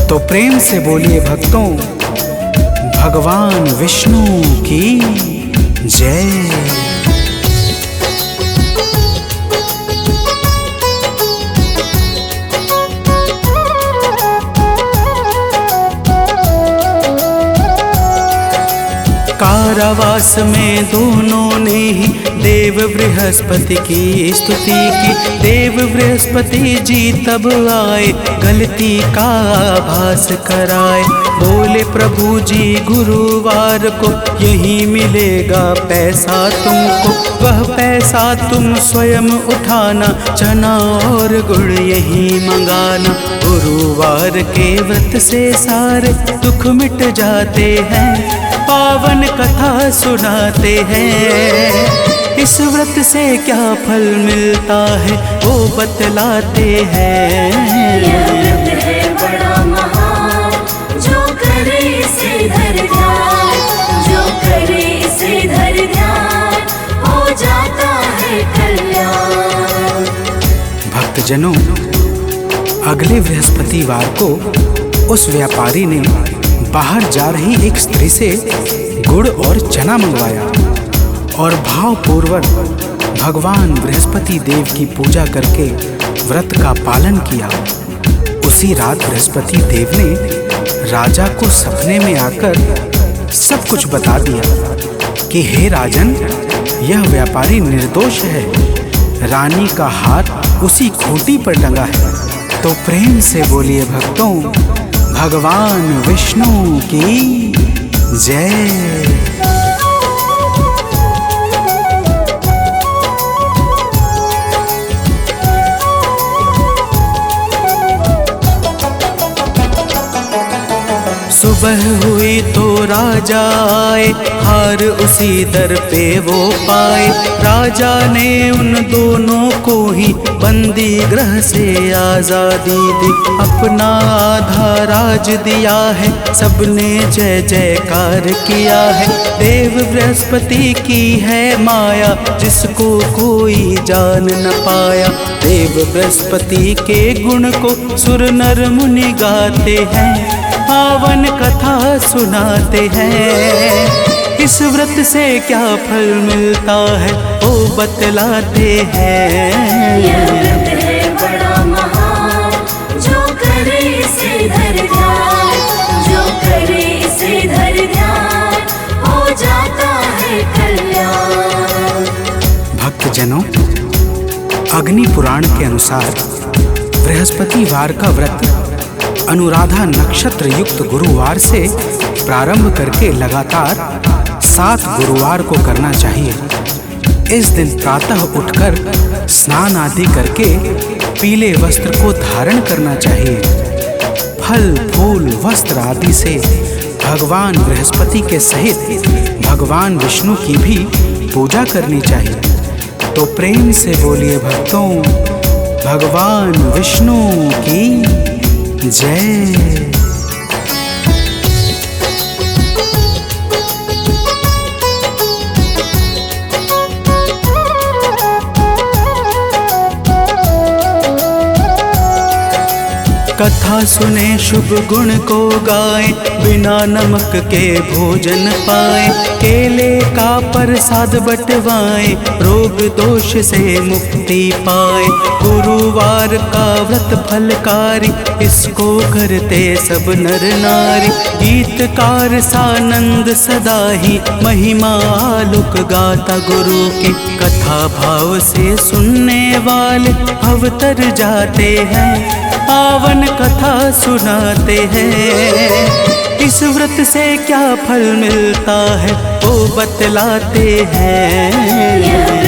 तो प्रेम से बोलिए भक्तों, भगवान विष्णु की जय। कारावास में दोनों ने ही देव बृहस्पति की स्तुति की। देव बृहस्पति जी तब आए, गलती का आभास कराए। बोले प्रभु जी गुरुवार को यही मिलेगा पैसा तुमको। वह पैसा तुम स्वयं उठाना, चना और गुड़ यही मंगाना। गुरुवार के व्रत से सारे दुख मिट जाते हैं, पावन कथा सुनाते हैं। इस व्रत से क्या फल मिलता है वो बतलाते हैं। यह व्रत है बड़ा महान, जो करे इसे धर ध्यान, जो करे इसे धर ध्यान, हो जाता है कल्याण। भक्तजनों, अगले बृहस्पतिवार को उस व्यापारी ने बाहर जा रही एक स्त्री से गुड़ और चना मंगवाया और भावपूर्वक भगवान बृहस्पति देव की पूजा करके व्रत का पालन किया। उसी रात बृहस्पति देव ने राजा को सपने में आकर सब कुछ बता दिया कि हे राजन, यह व्यापारी निर्दोष है, रानी का हाथ उसी खूंटी पर टंगा है। तो प्रेम से बोलिए भक्तों, भगवान विष्णु की जय। सुबह हुई तो राजा आए, हार उसी दर पे वो पाए। राजा ने उन दोनों को ही बंदी गृह से आजादी दी। अपना आधा राज दिया है, सबने जय जयकार किया है। देव बृहस्पति की है माया, जिसको कोई जान न पाया। देव बृहस्पति के गुण को सुर नर मुनि गाते हैं, पावन कथा सुनाते हैं। इस व्रत से क्या फल मिलता है वो बतलाते हैं। यह व्रत है बड़ा महान, जो करे इसे धर ध्यान, जो करे इसे धर ध्यान, हो जाता है कल्याण। भक्तजनों, अग्नि पुराण के अनुसार बृहस्पतिवार का व्रत अनुराधा नक्षत्र युक्त गुरुवार से प्रारंभ करके लगातार 7 गुरुवार को करना चाहिए। इस दिन प्रातः उठकर स्नान आदि करके पीले वस्त्र को धारण करना चाहिए। फल फूल वस्त्र आदि से भगवान बृहस्पति के सहित भगवान विष्णु की भी पूजा करनी चाहिए। तो प्रेम से बोलिए भक्तों, भगवान विष्णु की जय। कथा सुने शुभ गुण को गाए, बिना नमक के भोजन पाए। केले का प्रसाद बटवाए, रोग दोष से मुक्ति पाए। गुरुवार का व्रत फलकारी, इसको करते सब नर नारी। गीतकार सानंद सदा ही, महिमा आलोक गाता गुरु के। कथा भाव से सुनने वाले अवतर जाते हैं, पावन कथा सुनाते हैं। इस व्रत से क्या फल मिलता है वो बतलाते हैं।